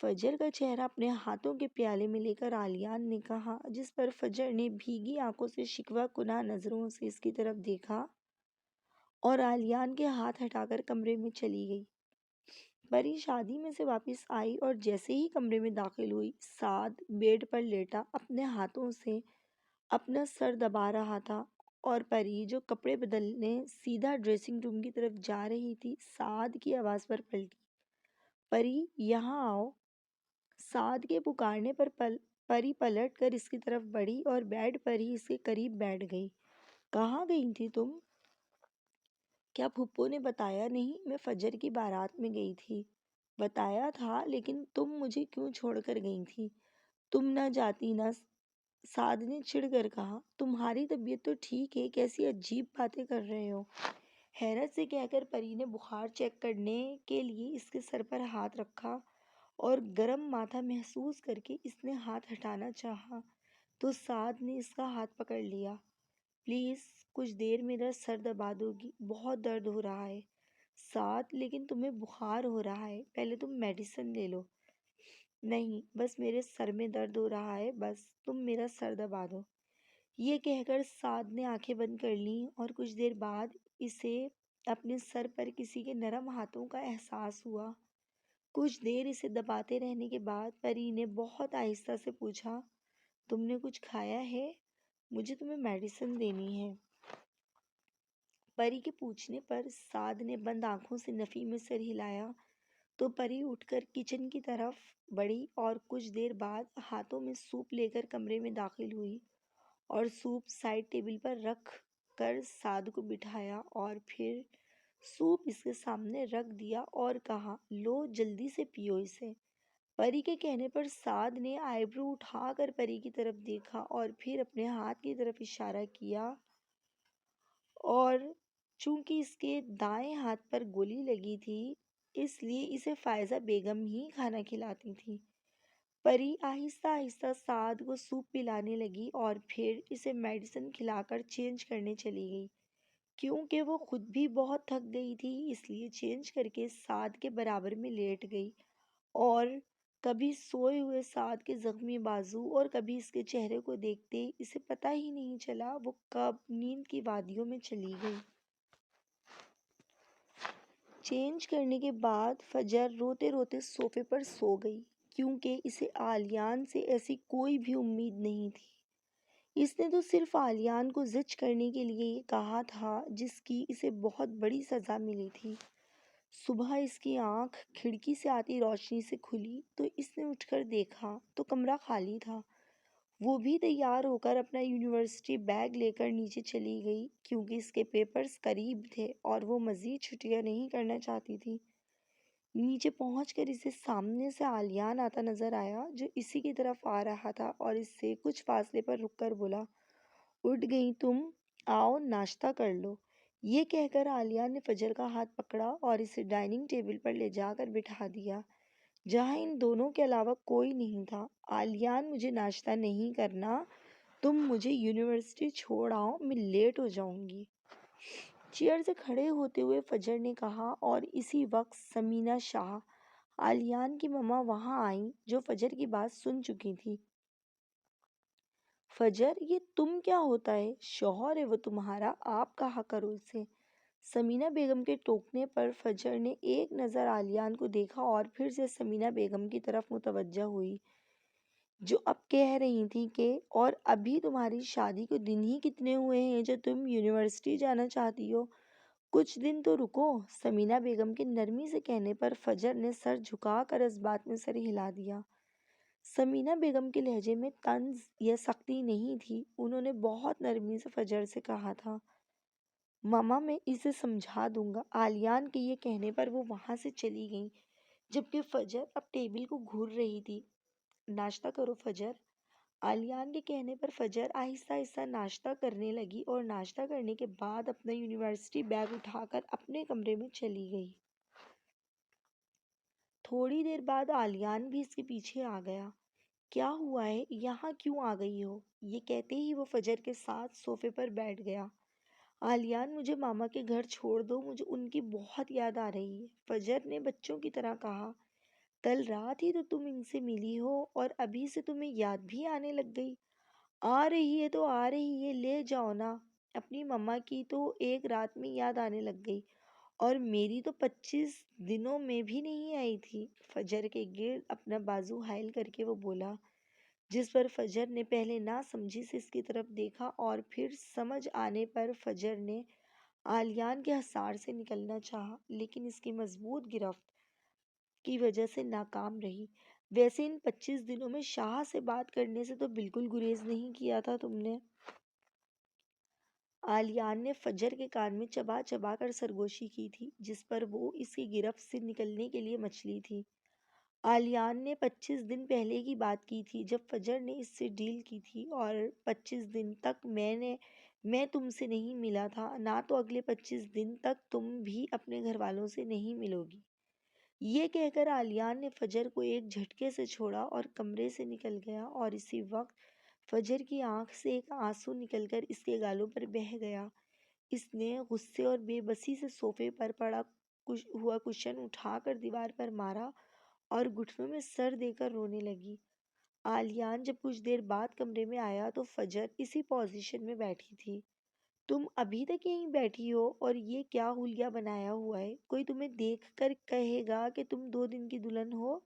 فجر کا چہرہ اپنے ہاتھوں کے پیالے میں لے کر آلیان نے کہا، جس پر فجر نے بھیگی آنکھوں سے شکوہ کناہ نظروں سے اس کی طرف دیکھا اور آلیان کے ہاتھ ہٹا کر کمرے میں چلی گئی۔ پری شادی میں سے واپس آئی اور جیسے ہی کمرے میں داخل ہوئی، سعد بیڈ پر لیٹا اپنے ہاتھوں سے اپنا سر دبا رہا تھا اور پری جو کپڑے بدلنے سیدھا ڈریسنگ روم کی طرف جا رہی تھی، سعد کی آواز پر پلٹی۔ پری، یہاں آؤ۔ سعد کے پکارنے پر پری پلٹ کر اس کی طرف بڑھی اور بیڈ پر ہی اس کے قریب بیٹھ گئی۔ کہاں گئی تھی تم؟ کیا پھپھو نے بتایا نہیں؟ میں فجر کی بارات میں گئی تھی۔ بتایا تھا، لیکن تم مجھے کیوں چھوڑ کر گئی تھی؟ تم نہ جاتی نہ۔ سعد نے چڑھ کر کہا، تمہاری طبیعت تو ٹھیک ہے، کیسی عجیب باتیں کر رہے ہو؟ حیرت سے کہہ کر پری نے بخار چیک کرنے کے لیے اس کے سر پر ہاتھ رکھا اور گرم ماتھا محسوس کر کے اس نے ہاتھ ہٹانا چاہا تو سعد نے اس کا ہاتھ پکڑ لیا۔ پلیز کچھ دیر میرا سر دبا دو گی، بہت درد ہو رہا ہے۔ سعد، لیکن تمہیں بخار ہو رہا ہے، پہلے تم میڈیسن لے لو۔ نہیں، بس میرے سر میں درد ہو رہا ہے، بس تم میرا سر دبا دو۔ یہ کہہ کر سعد نے آنکھیں بند کر لیں اور کچھ دیر بعد اسے اپنے سر پر کسی کے نرم ہاتھوں کا احساس ہوا۔ کچھ دیر اسے دباتے رہنے کے بعد پری نے بہت آہستہ سے پوچھا، تم نے کچھ کھایا ہے؟ مجھے تمہیں میڈیسن دینی ہے۔ پری کے پوچھنے پر سعد نے بند آنکھوں سے نفی میں سر ہلایا تو پری اٹھ کر کچن کی طرف بڑھی اور کچھ دیر بعد ہاتھوں میں سوپ لے کر کمرے میں داخل ہوئی اور سوپ سائڈ ٹیبل پر رکھ کر سعد کو بٹھایا اور پھر سوپ اس کے سامنے رکھ دیا اور کہا، لو جلدی سے پیو اسے۔ پری کے کہنے پر سعد نے آئی برو اٹھا کر پری کی طرف دیکھا اور پھر اپنے ہاتھ کی طرف اشارہ کیا اور چونکہ اس کے دائیں ہاتھ پر گولی لگی تھی اس لیے اسے فائزہ بیگم ہی کھانا کھلاتی تھی۔ پری آہستہ آہستہ سعد کو سوپ پلانے لگی اور پھر اسے میڈیسن کھلا کر چینج کرنے چلی گئی۔ کیونکہ وہ خود بھی بہت تھک گئی تھی اس لیے چینج کر کے سعد کے برابر میں لیٹ گئی اور کبھی سوئے ہوئے سعد کے زخمی بازو اور کبھی اس کے چہرے کو دیکھتے اسے پتہ ہی نہیں چلا وہ کب نیند کی وادیوں میں چلی گئی۔ چینج کرنے کے بعد فجر روتے روتے صوفے پر سو گئی، کیونکہ اسے آلیان سے ایسی کوئی بھی امید نہیں تھی۔ اس نے تو صرف آلیان کو زچ کرنے کے لیے یہ کہا تھا جس کی اسے بہت بڑی سزا ملی تھی۔ صبح اس کی آنکھ کھڑکی سے آتی روشنی سے کھلی تو اس نے اٹھ کر دیکھا تو کمرہ خالی تھا۔ وہ بھی تیار ہو کر اپنا یونیورسٹی بیگ لے کر نیچے چلی گئی، کیونکہ اس کے پیپرز قریب تھے اور وہ مزید چھٹیاں نہیں کرنا چاہتی تھی۔ نیچے پہنچ کر اسے سامنے سے آلیان آتا نظر آیا جو اسی کی طرف آ رہا تھا اور اس سے کچھ فاصلے پر رک کر بولا، اٹھ گئی تم؟ آؤ ناشتہ کر لو۔ یہ کہہ کر آلیان نے فجر کا ہاتھ پکڑا اور اسے ڈائننگ ٹیبل پر لے جا کر بٹھا دیا جہاں ان دونوں کے علاوہ کوئی نہیں تھا۔ آلیان، مجھے ناشتہ نہیں کرنا، تم مجھے یونیورسٹی چھوڑ آؤ، میں لیٹ ہو جاؤں گی۔ چیئر سے کھڑے ہوتے ہوئے فجر نے کہا اور اسی وقت سمینہ شاہ، آلیان کی مما وہاں آئیں جو فجر کی بات سن چکی تھی۔ فجر، یہ تم کیا ہوتا ہے؟ شوہر ہے وہ تمہارا، آپ کہا کرو اسے۔ سمینہ بیگم کے ٹوکنے پر فجر نے ایک نظر عالیان کو دیکھا اور پھر سے سمینہ بیگم کی طرف متوجہ ہوئی، جو اب کہہ رہی تھی کہ اور ابھی تمہاری شادی کو دن ہی کتنے ہوئے ہیں جو تم یونیورسٹی جانا چاہتی ہو؟ کچھ دن تو رکو۔ سمینہ بیگم کے نرمی سے کہنے پر فجر نے سر جھکا کر اس بات میں سر ہلا دیا۔ سمینہ بیگم کے لہجے میں طنز یا سختی نہیں تھی، انہوں نے بہت نرمی سے فجر سے کہا تھا، ماما میں اسے سمجھا دوں گا۔ عالیان کے یہ کہنے پر وہ وہاں سے چلی گئیں، جبکہ فجر اب ٹیبل کو گھور رہی تھی۔ ناشتہ کرو فجر۔ عالیان کے کہنے پر فجر آہستہ آہستہ ناشتہ کرنے لگی اور ناشتہ کرنے کے بعد اپنا یونیورسٹی بیگ اٹھا کر اپنے کمرے میں چلی گئی۔ تھوڑی دیر بعد عالیان بھی اس کے پیچھے آ گیا۔ کیا ہوا ہے؟ یہاں کیوں آ گئی ہو؟ یہ کہتے ہی وہ فجر کے ساتھ صوفے پر بیٹھ گیا۔ عالیان مجھے ماما کے گھر چھوڑ دو، مجھے ان کی بہت یاد آ رہی ہے، فجر نے بچوں کی طرح کہا۔ کل رات ہی تو تم ان سے ملی ہو اور ابھی سے تمہیں یاد بھی آنے لگ گئی؟ آ رہی ہے تو آ رہی ہے، لے جاؤ نا۔ اپنی مما کی تو ایک رات میں یاد آنے لگ گئی اور میری تو 25 دنوں میں بھی نہیں آئی تھی۔ فجر کے گرد اپنا بازو حائل کر کے وہ بولا، جس پر فجر نے پہلے نہ سمجھی سے اس کی طرف دیکھا اور پھر سمجھ آنے پر فجر نے عالیان کے حصار سے نکلنا چاہا، لیکن اس کی مضبوط گرفت کی وجہ سے ناکام رہی۔ ویسے ان 25 دنوں میں شاہ سے بات کرنے سے تو بالکل گریز نہیں کیا تھا تم نے۔ عالیان نے فجر کے کان میں چبا چبا کر سرگوشی کی تھی، جس پر وہ اس کی گرفت سے نکلنے کے لیے مچلی تھی۔ عالیان نے 25 دن پہلے کی بات کی تھی جب فجر نے اس سے ڈیل کی تھی، اور 25 دن تک میں تم سے نہیں ملا تھا، نہ تو اگلے 25 دن تک تم بھی اپنے گھر والوں سے نہیں ملو گی۔ یہ کہہ کر عالیان نے فجر کو ایک جھٹکے سے چھوڑا اور کمرے سے نکل گیا، اور اسی وقت فجر کی آنکھ سے ایک آنسو نکل کر اس کے گالوں پر بہہ گیا۔ اس نے غصے اور بے بسی سے صوفے پر پڑا ہوا کشن اٹھا کر دیوار پر مارا اور گھٹنوں میں سر دے کر رونے لگی۔ عالیان جب کچھ دیر بعد کمرے میں آیا تو فجر اسی پوزیشن میں بیٹھی تھی۔ تم ابھی تک یہیں بیٹھی ہو اور یہ کیا حلیہ بنایا ہوا ہے؟ کوئی تمہیں دیکھ کر کہے گا کہ تم 2 دن کی دلہن ہو؟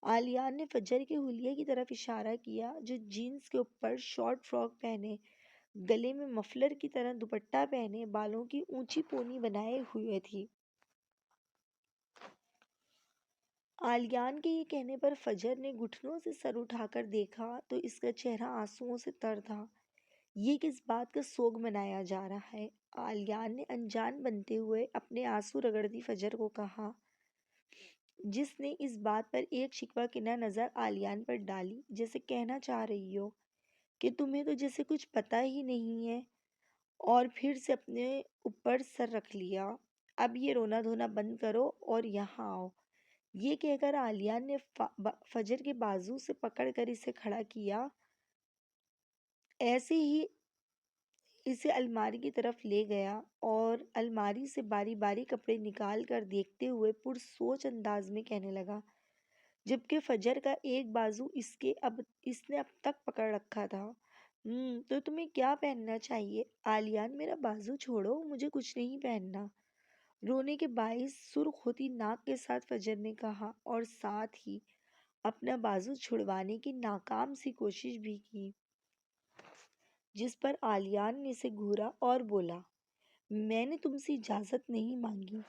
عالیان نے فجر کے حلیے کی طرف اشارہ کیا، جو جینز کے اوپر شارٹ فراک پہنے، گلے میں مفلر کی طرح دوپٹہ پہنے، بالوں کی اونچی پونی بنائے ہوئے تھی۔ عالیان کے یہ کہنے پر فجر نے گھٹنوں سے سر اٹھا کر دیکھا تو اس کا چہرہ آنسوؤں سے تر تھا۔ یہ کس بات کا سوگ منایا جا رہا ہے؟ عالیان نے انجان بنتے ہوئے اپنے آنسو رگڑتی فجر کو کہا، جس نے اس بات پر ایک شکوہ کنہ نظر عالیان پر ڈالی، جیسے کہنا چاہ رہی ہو کہ تمہیں تو جیسے کچھ پتہ ہی نہیں ہے، اور پھر سے اپنے اوپر سر رکھ لیا۔ اب یہ رونا دھونا بند کرو اور یہاں آؤ۔ یہ کہہ کر عالیان نے فجر کے بازو سے پکڑ کر اسے کھڑا کیا، ایسے ہی اسے الماری کی طرف لے گیا اور الماری سے باری باری کپڑے نکال کر دیکھتے ہوئے پرسوچ انداز میں کہنے لگا، جبکہ فجر کا ایک بازو اس نے اب تک پکڑ رکھا تھا، تو تمہیں کیا پہننا چاہیے؟ عالیان میرا بازو چھوڑو، مجھے کچھ نہیں پہننا، رونے کے باعث سرخ ہوتی ناک کے ساتھ فجر نے کہا، اور ساتھ ہی اپنا بازو چھڑوانے کی ناکام سی کوشش بھی کی، جس پر عالیان نے اسے گھورا اور بولا، میں نے تم سے اجازت نہیں مانگی۔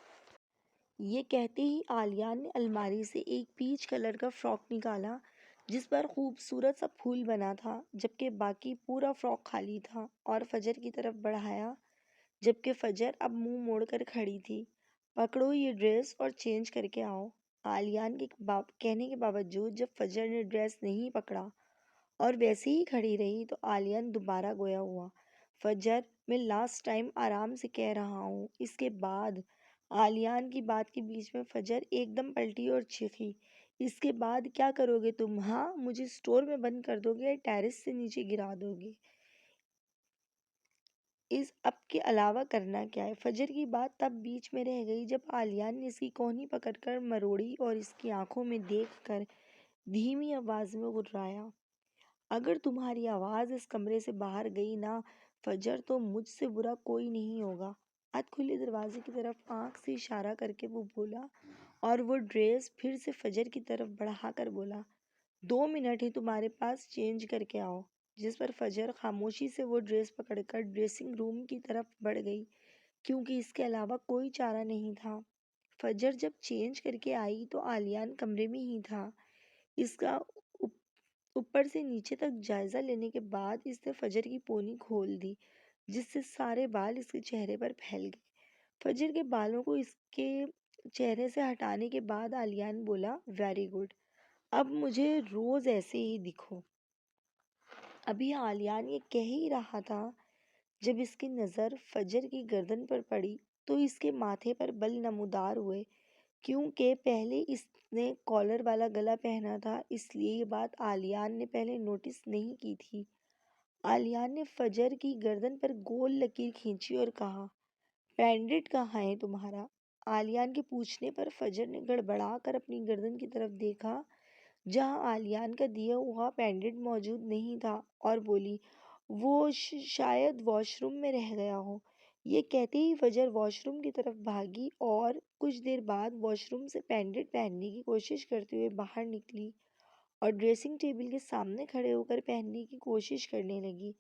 یہ کہتے ہی عالیان نے الماری سے ایک پیچ کلر کا فراک نکالا جس پر خوبصورت سا پھول بنا تھا، جبکہ باقی پورا فراک خالی تھا، اور فجر کی طرف بڑھایا، جبکہ فجر اب منہ موڑ کر کھڑی تھی۔ پکڑو یہ ڈریس اور چینج کر کے آؤ۔ عالیان کے کہنے کے باوجود جب فجر نے ڈریس نہیں پکڑا اور ویسے ہی کھڑی رہی تو عالیان دوبارہ گویا ہوا، فجر میں لاسٹ ٹائم آرام سے کہہ رہا ہوں۔ اس کے بعد عالیان کی بات کے بیچ میں فجر ایک دم پلٹی اور چیخی، اس کے بعد کیا کرو گے تم؟ ہاں، مجھے اسٹور میں بند کر دو گے یا ٹیرس سے نیچے گرا دو گے؟ اس اب کے علاوہ کرنا کیا ہے؟ فجر کی بات تب بیچ میں رہ گئی جب عالیان نے اس کی کوہنی پکڑ کر مروڑی اور اس کی آنکھوں میں دیکھ کر دھیمی آواز میں غرایا، اگر تمہاری آواز اس کمرے سے باہر گئی نا فجر، تو مجھ سے برا کوئی نہیں ہوگا۔ اد کھلے دروازے کی طرف آنکھ سے اشارہ کر کے وہ بولا، اور وہ ڈریس پھر سے فجر کی طرف بڑھا کر بولا، 2 منٹ ہی تمہارے پاس، چینج کر کے آؤ۔ جس پر فجر خاموشی سے وہ ڈریس پکڑ کر ڈریسنگ روم کی طرف بڑھ گئی، کیونکہ اس کے علاوہ کوئی چارہ نہیں تھا۔ فجر جب چینج کر کے آئی تو عالیان کمرے میں ہی تھا۔ اس کا اوپر سے نیچے تک جائزہ لینے کے بعد اس نے فجر کی پونی کھول دی، جس سے سارے بال اس کے چہرے پر پھیل گئے۔ فجر کے بالوں کو اس کے چہرے سے ہٹانے کے بعد عالیان بولا، ویری گڈ، اب مجھے روز ایسے ہی دکھو۔ ابھی عالیان یہ کہہ ہی رہا تھا جب اس کی نظر فجر کی گردن پر پڑی تو اس کے ماتھے پر بل نمودار ہوئے، کیونکہ پہلے اس نے کالر والا گلا پہنا تھا، اس لیے یہ بات عالیان نے پہلے نوٹس نہیں کی تھی۔ عالیان نے فجر کی گردن پر گول لکیر کھینچی اور کہا، پینڈنٹ کہاں ہے تمہارا؟ عالیان کے پوچھنے پر فجر نے گڑبڑا کر اپنی گردن کی طرف دیکھا، جہاں عالیان کا دیا ہوا پینڈنٹ موجود نہیں تھا، اور بولی، وہ شاید واش روم میں رہ گیا ہو۔ یہ کہتے ہی فجر واش روم کی طرف بھاگی اور کچھ دیر بعد واش روم سے پینڈنٹ پہننے کی کوشش کرتے ہوئے باہر نکلی اور ڈریسنگ ٹیبل کے سامنے کھڑے ہو کر پہننے کی کوشش کرنے لگی،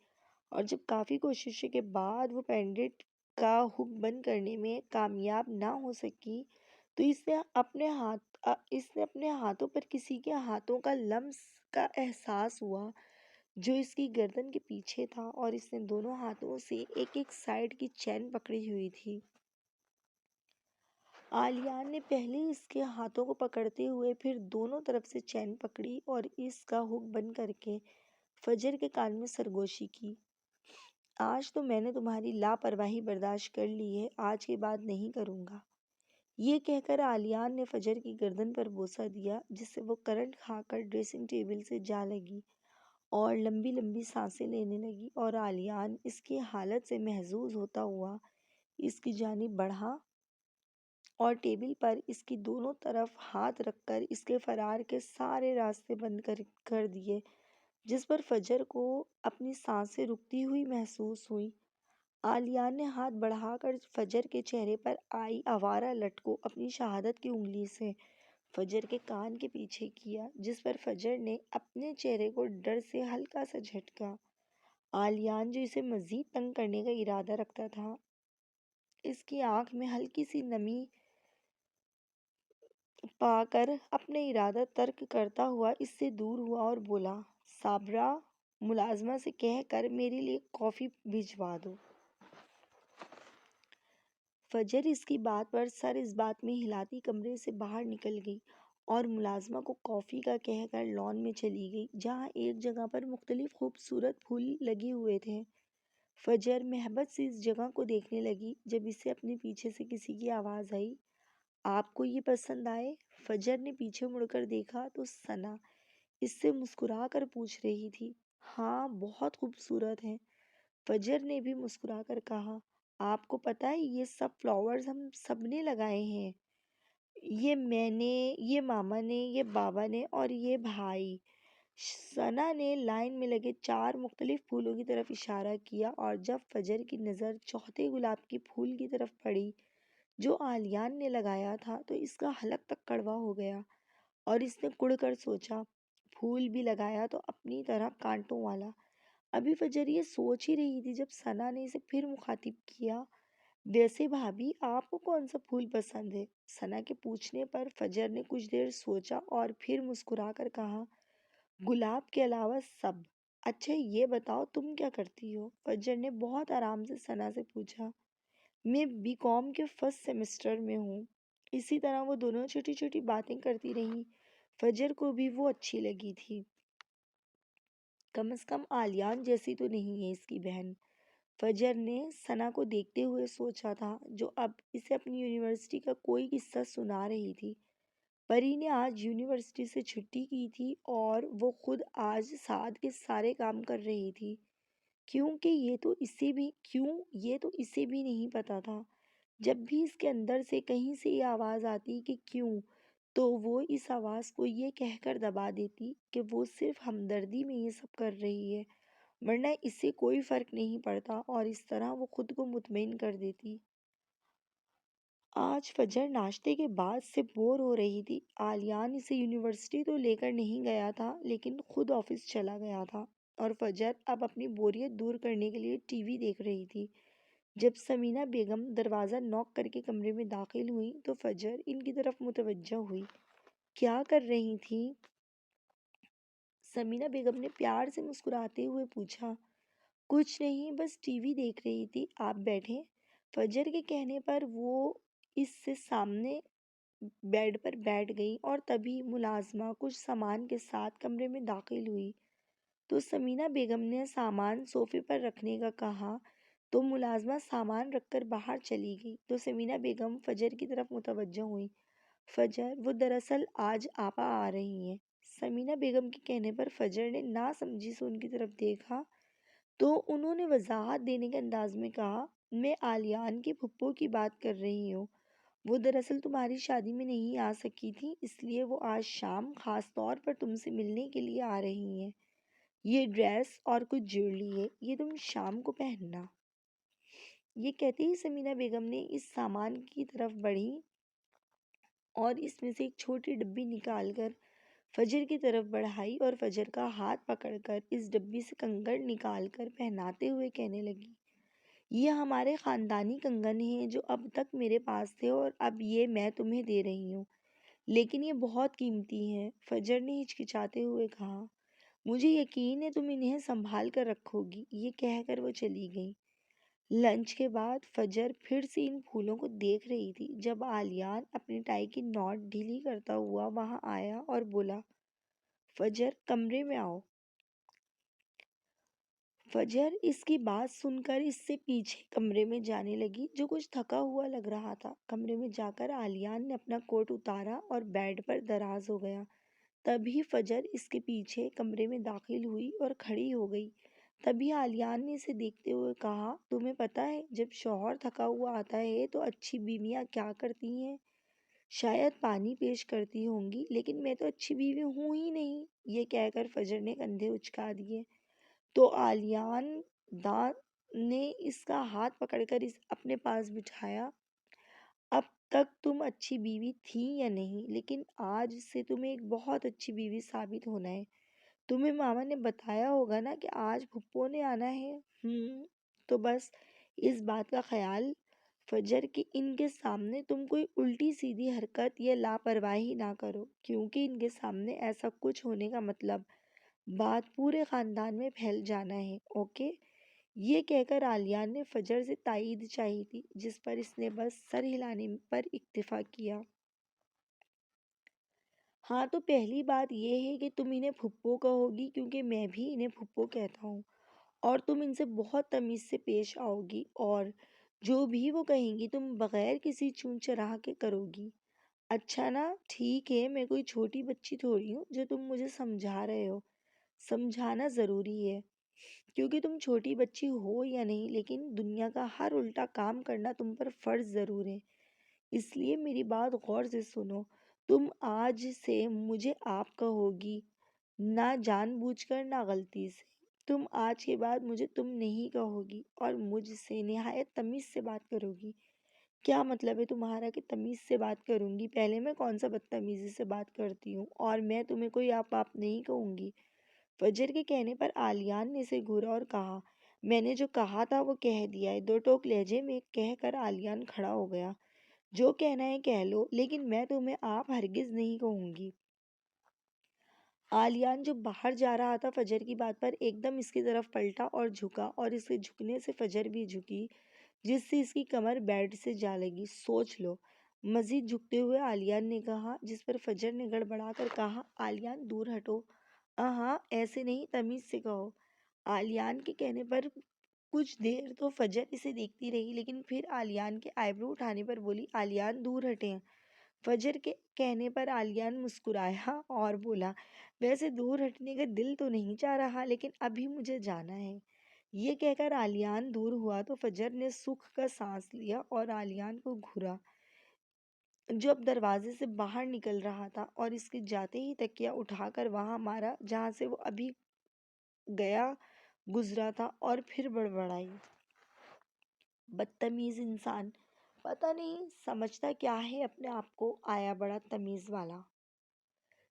اور جب کافی کوششوں کے بعد وہ پینڈنٹ کا ہک بند کرنے میں کامیاب نہ ہو سکی تو اس نے اپنے ہاتھوں پر کسی کے ہاتھوں کا لمس کا احساس ہوا جو اس کی گردن کے پیچھے تھا، اور اس نے دونوں ہاتھوں سے ایک ایک سائیڈ کی چین پکڑی ہوئی تھی۔ عالیان نے پہلے اس کے ہاتھوں کو پکڑتے ہوئے پھر دونوں طرف سے چین پکڑی اور اس کا ہک بند کر کے فجر کے کان میں سرگوشی کی، آج تو میں نے تمہاری لاپرواہی برداشت کر لی ہے، آج کے بعد نہیں کروں گا۔ یہ کہہ کر عالیان نے فجر کی گردن پر بوسہ دیا، جس سے وہ کرنٹ کھا کر ڈریسنگ ٹیبل سے جا لگی اور لمبی لمبی سانسیں لینے لگی، اور عالیان اس کی حالت سے محظوظ ہوتا ہوا اس کی جانب بڑھا اور ٹیبل پر اس کی دونوں طرف ہاتھ رکھ کر اس کے فرار کے سارے راستے بند کر دیے، جس پر فجر کو اپنی سانسیں رکتی ہوئی محسوس ہوئی۔ عالیان نے ہاتھ بڑھا کر فجر کے چہرے پر آئی آوارہ لٹ کو اپنی شہادت کی انگلی سے فجر کے کان کے پیچھے کیا، جس پر فجر نے اپنے چہرے کو ڈر سے ہلکا سا جھٹکا۔ عالیان جو اسے مزید تنگ کرنے کا ارادہ رکھتا تھا، اس کی آنکھ میں ہلکی سی نمی پا کر اپنا ارادہ ترک کرتا ہوا اس سے دور ہوا اور بولا، صابرہ، ملازمہ سے کہہ کر میرے لیے کافی بھجوا دو۔ فجر اس کی بات پر سر اس بات میں ہلاتی کمرے سے باہر نکل گئی اور ملازمہ کو کافی کا کہہ کر لان میں چلی گئی، جہاں ایک جگہ پر مختلف خوبصورت پھول لگے ہوئے تھے۔ فجر محبت سے اس جگہ کو دیکھنے لگی جب اسے اپنے پیچھے سے کسی کی آواز آئی، آپ کو یہ پسند آئے؟ فجر نے پیچھے مڑ کر دیکھا تو ثنا اس سے مسکرا کر پوچھ رہی تھی، ہاں بہت خوبصورت ہیں۔ فجر نے بھی مسکرا کر کہا، آپ کو پتہ ہے یہ سب فلاورز ہم سب نے لگائے ہیں، یہ میں نے، یہ ماما نے، یہ بابا نے اور یہ بھائی۔ ثنا نے لائن میں لگے 4 مختلف پھولوں کی طرف اشارہ کیا، اور جب فجر کی نظر چوتھے گلاب کے پھول کی طرف پڑی جو عالیان نے لگایا تھا تو اس کا حلق تک کڑوا ہو گیا، اور اس نے کڑ کر سوچا، پھول بھی لگایا تو اپنی طرح کانٹوں والا۔ ابھی فجر یہ سوچ ہی رہی تھی جب ثنا نے اسے پھر مخاطب کیا، ویسے بھابھی آپ کو کون سا پھول پسند ہے؟ ثنا کے پوچھنے پر فجر نے کچھ دیر سوچا اور پھر مسکرا کر کہا، گلاب کے علاوہ سب۔ اچھا یہ بتاؤ تم کیا کرتی ہو؟ فجر نے بہت آرام سے ثنا سے پوچھا۔ میں بی کام کے فرسٹ سیمسٹر میں ہوں۔ اسی طرح وہ دونوں چھوٹی چھوٹی باتیں کرتی رہیں۔ فجر کو بھی وہ اچھی لگی تھی، کم از کم عالیان جیسی تو نہیں ہے اس کی بہن۔ فجر نے ثنا کو دیکھتے ہوئے سوچا تھا، جو اب اسے اپنی یونیورسٹی کا کوئی قصہ سنا رہی تھی۔ پری نے آج یونیورسٹی سے چھٹی کی تھی اور وہ خود آج سعد کے سارے کام کر رہی تھی، کیوں یہ تو اسے بھی نہیں پتا تھا۔ جب بھی اس کے اندر سے کہیں سے یہ آواز آتی کہ کیوں، تو وہ اس آواز کو یہ کہہ کر دبا دیتی کہ وہ صرف ہمدردی میں یہ سب کر رہی ہے، ورنہ اس سے کوئی فرق نہیں پڑتا، اور اس طرح وہ خود کو مطمئن کر دیتی۔ آج فجر ناشتے کے بعد سے بور ہو رہی تھی۔ آلیان اسے یونیورسٹی تو لے کر نہیں گیا تھا لیکن خود آفس چلا گیا تھا، اور فجر اب اپنی بوریت دور کرنے کے لیے ٹی وی دیکھ رہی تھی۔ جب سمینہ بیگم دروازہ نوک کر کے کمرے میں داخل ہوئی تو فجر ان کی طرف متوجہ ہوئی۔ کیا کر رہی تھی؟ سمینہ بیگم نے پیار سے مسکراتے ہوئے پوچھا۔ کچھ نہیں، بس ٹی وی دیکھ رہی تھی، آپ بیٹھیں۔ فجر کے کہنے پر وہ اس سے سامنے بیڈ پر بیٹھ گئی اور تبھی ملازمہ کچھ سامان کے ساتھ کمرے میں داخل ہوئی تو سمینہ بیگم نے سامان صوفے پر رکھنے کا کہا تو ملازمہ سامان رکھ کر باہر چلی گئی تو سمینہ بیگم فجر کی طرف متوجہ ہوئی۔ فجر، وہ دراصل آج آپا آ رہی ہیں۔ سمینہ بیگم کے کہنے پر فجر نے نا سمجھی سے ان کی طرف دیکھا تو انہوں نے وضاحت دینے کے انداز میں کہا، میں آلیان کی پھپھو کی بات کر رہی ہوں۔ وہ دراصل تمہاری شادی میں نہیں آ سکی تھی، اس لیے وہ آج شام خاص طور پر تم سے ملنے کے لیے آ رہی ہیں۔ یہ ڈریس اور کچھ جیولری ہے، یہ تم شام کو پہننا۔ یہ کہتے ہی سمینہ بیگم نے اس سامان کی طرف بڑھی اور اس میں سے ایک چھوٹی ڈبی نکال کر فجر کی طرف بڑھائی اور فجر کا ہاتھ پکڑ کر اس ڈبی سے کنگن نکال کر پہناتے ہوئے کہنے لگی، یہ ہمارے خاندانی کنگن ہیں جو اب تک میرے پاس تھے اور اب یہ میں تمہیں دے رہی ہوں، لیکن یہ بہت قیمتی ہیں۔ فجر نے ہچکچاتے ہوئے کہا، مجھے یقین ہے تم انہیں سنبھال کر رکھو گی۔ یہ کہہ کر وہ چلی گئی۔ لنچ کے بعد فجر پھر سے ان پھولوں کو دیکھ رہی تھی جب آلیان اپنی ٹائی کی نوٹ ڈھیلی کرتا ہوا وہاں آیا اور بولا، فجر کمرے میں آؤ۔ فجر اس کی بات سن کر اس سے پیچھے کمرے میں جانے لگی جو کچھ تھکا ہوا لگ رہا تھا۔ کمرے میں جا کر آلیان نے اپنا کوٹ اتارا اور بیڈ پر دراز ہو گیا۔ تبھی فجر اس کے پیچھے کمرے میں داخل ہوئی اور کھڑی ہو گئی۔ تبھی آلیان نے اسے دیکھتے ہوئے کہا، تمہیں پتہ ہے جب شوہر تھکا ہوا آتا ہے تو اچھی بیویاں کیا کرتی ہیں؟ شاید پانی پیش کرتی ہوں گی، لیکن میں تو اچھی بیوی ہوں ہی نہیں۔ یہ کہہ کر فجر نے کندھے اچکا دیے تو آلیان نے اس کا ہاتھ پکڑ کر اپنے پاس بٹھایا۔ اب تک تم اچھی بیوی تھی یا نہیں، لیکن آج سے تمہیں ایک بہت اچھی بیوی ثابت ہونا ہے۔ تمہیں ماما نے بتایا ہوگا نا کہ آج پھپھو نے آنا ہے؟ تو بس اس بات کا خیال فجر کہ ان کے سامنے تم کوئی الٹی سیدھی حرکت یا لاپرواہی نہ کرو، کیونکہ ان کے سامنے ایسا کچھ ہونے کا مطلب بات پورے خاندان میں پھیل جانا ہے، اوکے؟ یہ کہہ کر آلیان نے فجر سے تائید چاہی تھی، جس پر اس نے بس سر ہلانے پر اکتفا کیا۔ ہاں، تو پہلی بات یہ ہے کہ تم انہیں پھپھو کہو گی کیونکہ میں بھی انہیں پھپھو کہتا ہوں، اور تم ان سے بہت تمیز سے پیش آؤ گی اور جو بھی وہ کہیں گی تم بغیر کسی چون چراہ کے کرو گی۔ اچھا نا، ٹھیک ہے، میں کوئی چھوٹی بچی تھوڑی ہوں جو تم مجھے سمجھا رہے ہو۔ سمجھانا ضروری ہے کیونکہ تم چھوٹی بچی ہو یا نہیں، لیکن دنیا کا ہر الٹا کام کرنا تم پر فرض ضرور ہے۔ اس لیے میری بات غور سے سنو، تم آج سے مجھے آپ کہو گی، نہ جان بوجھ کر نہ غلطی سے۔ تم آج کے بعد مجھے تم نہیں کہو گی اور مجھ سے نہایت تمیز سے بات کرو گی۔ کیا مطلب ہے تمہارا کہ تمیز سے بات کروں گی؟ پہلے میں کون سا بدتمیزی سے بات کرتی ہوں؟ اور میں تمہیں کوئی آپ نہیں کہوں گی۔ فجر کے کہنے پر آلیان نے اسے گھورا اور کہا، میں نے جو کہا تھا وہ کہہ دیا ہے۔ دو ٹوک لہجے میں کہہ کر آلیان کھڑا ہو گیا، جو کہنا ہے کہہ لو، لیکن میں تمہیں آپ ہرگز نہیں کہوں گی۔ آلیان جو باہر جا رہا تھا فجر کی بات پر ایک دم اس کی طرف پلٹا اور جھکا، اور اس کے جھکنے سے فجر بھی جھکی، جس سے اس کی کمر بیڈ سے جا لگی۔ سوچ لو، مزید جھکتے ہوئے آلیان نے کہا، جس پر فجر نے گڑبڑا کر کہا، آلیان دور ہٹو۔ ہاں، ایسے نہیں، تمیز سے کہو۔ آلیان کے کہنے پر کچھ دیر تو فجر اسے دیکھتی رہی، لیکن پھر آلیان کے آئیبرو اٹھانے پر بولی، آلیان دور ہٹیں۔ فجر کے کہنے پر آلیان مسکرایا اور بولا، ویسے دور ہٹنے کا دل تو نہیں چاہ رہا، لیکن ابھی مجھے جانا ہے۔ یہ کہہ کر آلیان دور ہوا تو فجر نے سکھ کا سانس لیا اور آلیان کو گھورا جو اب دروازے سے باہر نکل رہا تھا، اور اس کے جاتے ہی تکیہ اٹھا کر وہاں مارا جہاں سے وہ ابھی گزرا تھا، اور پھر بڑبڑائی، بدتمیز انسان، پتہ نہیں سمجھتا کیا ہے اپنے آپ کو، آیا بڑا تمیز والا۔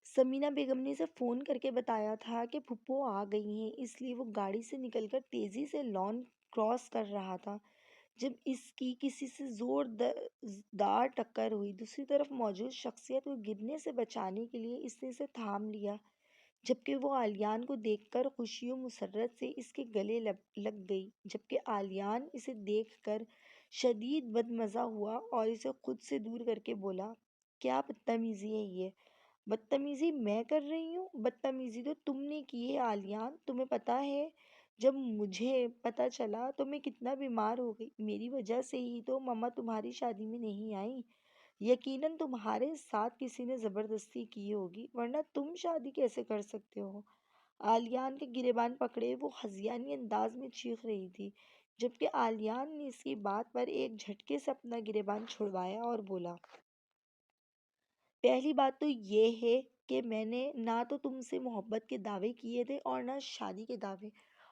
سمینہ بیگم نے اسے فون کر کے بتایا تھا کہ پھپھو آ گئی ہیں، اس لیے وہ گاڑی سے نکل کر تیزی سے لان کراس کر رہا تھا جب اس کی کسی سے زوردار ٹکر ہوئی۔ دوسری طرف موجود شخصیت کو گرنے سے بچانے کے لیے اس نے اسے تھام لیا، جبکہ وہ آلیان کو دیکھ کر خوشی و مسرت سے اس کے گلے لگ گئی، جبکہ آلیان اسے دیکھ کر شدید بدمزہ ہوا اور اسے خود سے دور کر کے بولا، کیا بدتمیزی ہے یہ؟ بدتمیزی میں کر رہی ہوں؟ بدتمیزی تو تم نے کی ہے آلیان، تمہیں پتہ ہے جب مجھے پتہ چلا تو میں کتنا بیمار ہو گئی، میری وجہ سے ہی تو ماما تمہاری شادی میں نہیں آئی، یقیناً تمہارے ساتھ کسی نے زبردستی کی ہوگی، ورنہ تم شادی کیسے کر سکتے ہو؟ آلیان کے گریبان پکڑے وہ ہذیانی انداز میں چیخ رہی تھی، جبکہ آلیان نے اس کی بات پر ایک جھٹکے سے اپنا گریبان چھڑوایا اور بولا، پہلی بات تو یہ ہے کہ میں نے نہ تو تم سے محبت کے دعوے کیے تھے اور نہ شادی کے دعوے،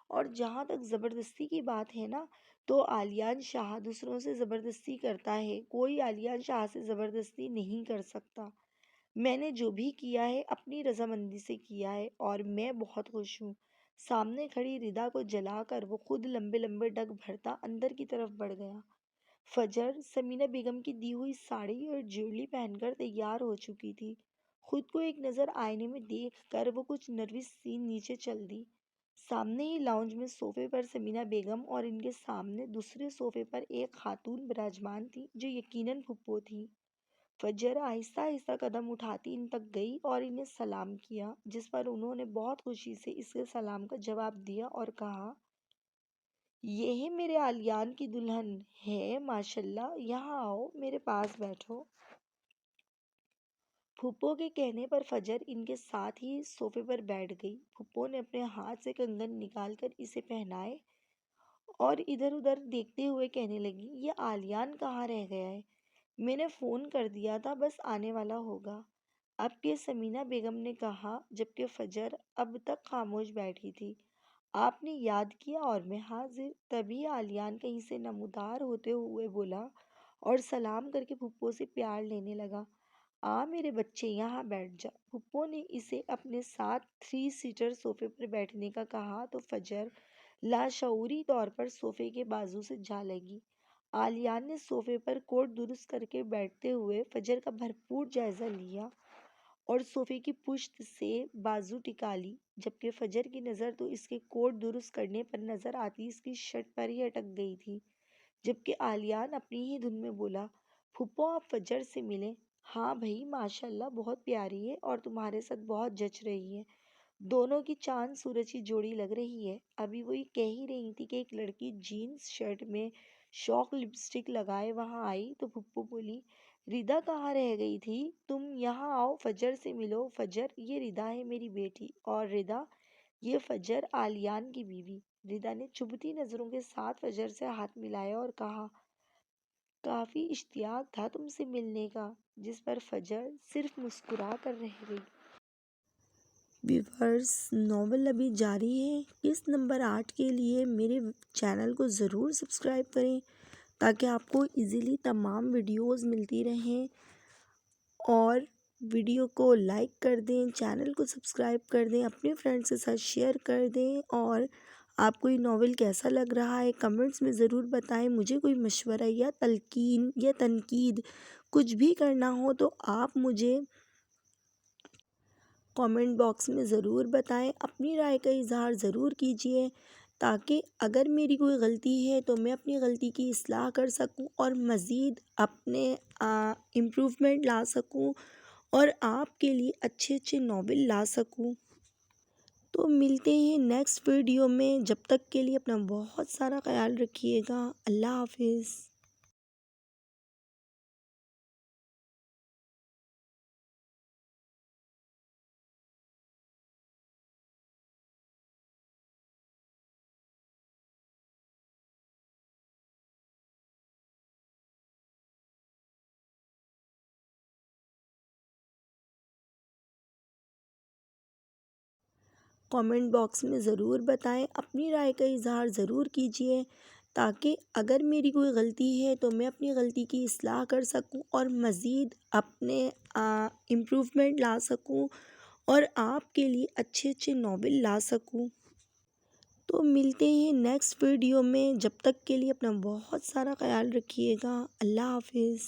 اور جہاں تک زبردستی کی بات ہے نا، تو آلیان شاہ دوسروں سے زبردستی کرتا ہے، کوئی آلیان شاہ سے زبردستی نہیں کر سکتا۔ میں نے جو بھی کیا ہے اپنی رضامندی سے کیا ہے اور میں بہت خوش ہوں۔ سامنے کھڑی ردا کو جلا کر وہ خود لمبے لمبے ڈگ بھرتا اندر کی طرف بڑھ گیا۔ فجر سمینہ بیگم کی دی ہوئی ساڑی اور جیولی پہن کر تیار ہو چکی تھی۔ خود کو ایک نظر آئینے میں دیکھ کر وہ کچھ نروس سی نیچے چل دی۔ سامنے ہی لاؤنج میں صوفے پر سمینہ بیگم اور ان کے سامنے دوسرے صوفے پر ایک خاتون براجمان تھی جو یقیناً پھپھو تھی۔ فجر آہستہ آہستہ قدم اٹھاتی ان تک گئی اور انہیں سلام کیا، جس پر انہوں نے بہت خوشی سے اس کے سلام کا جواب دیا اور کہا، یہ ہے میرے آلیان کی دلہن ہے، ماشاءاللہ، یہاں آؤ، میرے پاس بیٹھو۔ پھپھو کے کہنے پر فجر ان کے ساتھ ہی صوفے پر بیٹھ گئی۔ پھپھو نے اپنے ہاتھ سے کنگن نکال کر اسے پہنائے اور ادھر ادھر دیکھتے ہوئے کہنے لگی، یہ آلیان کہاں رہ گیا ہے؟ میں نے فون کر دیا تھا، بس آنے والا ہوگا، اب کہ سمینہ بیگم نے کہا، جبکہ فجر اب تک خاموش بیٹھی تھی۔ آپ نے یاد کیا اور میں حاضر۔ تبھی آلیان کہیں سے نمودار ہوتے ہوئے بولا اور سلام کر کے پھپھو سے پیار لینے لگا، آ میرے بچے یہاں بیٹھ جا۔ پھپھو نے اسے اپنے ساتھ 3 سیٹر صوفے پر بیٹھنے کا کہا تو فجر لاشعوری طور پر صوفے کے بازو سے جا لگی۔ آلیان نے صوفے پر کوٹ درست کر کے بیٹھتے ہوئے فجر کا بھرپور جائزہ لیا اور صوفے کی پشت سے بازو ٹکا لی، جبکہ فجر کی نظر تو اس کے کوٹ درست کرنے پر نظر آتی اس کی شرٹ پر ہی اٹک گئی تھی، جبکہ آلیان اپنی ہی دھن میں بولا، پھپھو آپ فجر سے ملیں؟ ہاں بھائی، ماشاءاللہ بہت پیاری ہے اور تمہارے ساتھ بہت جچ رہی ہے، دونوں کی چاند سورج کی جوڑی لگ رہی ہے۔ ابھی وہ کہہ ہی رہی تھی کہ ایک لڑکی جینز شرٹ میں شوق لپسٹک لگائے وہاں آئی تو پھپھو بولی، ردا کہاں رہ گئی تھی؟ تم یہاں آؤ، فجر سے ملو۔ فجر، یہ ردا ہے میری بیٹی، اور ردا، یہ فجر آلیان کی بیوی۔ ردا نے چبھتی نظروں کے ساتھ فجر سے ہاتھ ملایا اور کہا، کافی اشتیاق تھا تم سے ملنے کا، جس پر فجر صرف مسکرا کر رہ گئی۔ ویورز، ناول ابھی جاری ہے۔ اس نمبر 8 کے لیے میرے چینل کو ضرور سبسکرائب کریں تاکہ آپ کو ایزیلی تمام ویڈیوز ملتی رہیں، اور ویڈیو کو لائک کر دیں، چینل کو سبسکرائب کر دیں، اپنے فرینڈس کے ساتھ شیئر کر دیں، اور آپ کو یہ ناول کیسا لگ رہا ہے کمنٹس میں ضرور بتائیں۔ مجھے کوئی مشورہ یا تلقین یا تنقید کچھ بھی کرنا ہو تو آپ مجھے کامنٹ باکس میں ضرور بتائیں، اپنی رائے کا اظہار ضرور کیجیے تاکہ اگر میری کوئی غلطی ہے تو میں اپنی غلطی کی اصلاح کر سکوں اور مزید اپنے امپروومنٹ لا سکوں اور آپ کے لیے اچھے اچھے ناول لا سکوں۔ تو ملتے ہیں نیکسٹ ویڈیو میں، جب تک کے لیے اپنا بہت سارا خیال رکھیے گا۔ اللہ حافظ۔ کامنٹ باکس میں ضرور بتائیں، اپنی رائے کا اظہار ضرور کیجیے تاکہ اگر میری کوئی غلطی ہے تو میں اپنی غلطی کی اصلاح کر سکوں اور مزید اپنے امپروومنٹ لا سکوں اور آپ کے لیے اچھے اچھے ناول لا سکوں۔ تو ملتے ہیں نیکسٹ ویڈیو میں، جب تک کے لیے اپنا بہت سارا خیال رکھیے گا۔ اللہ حافظ۔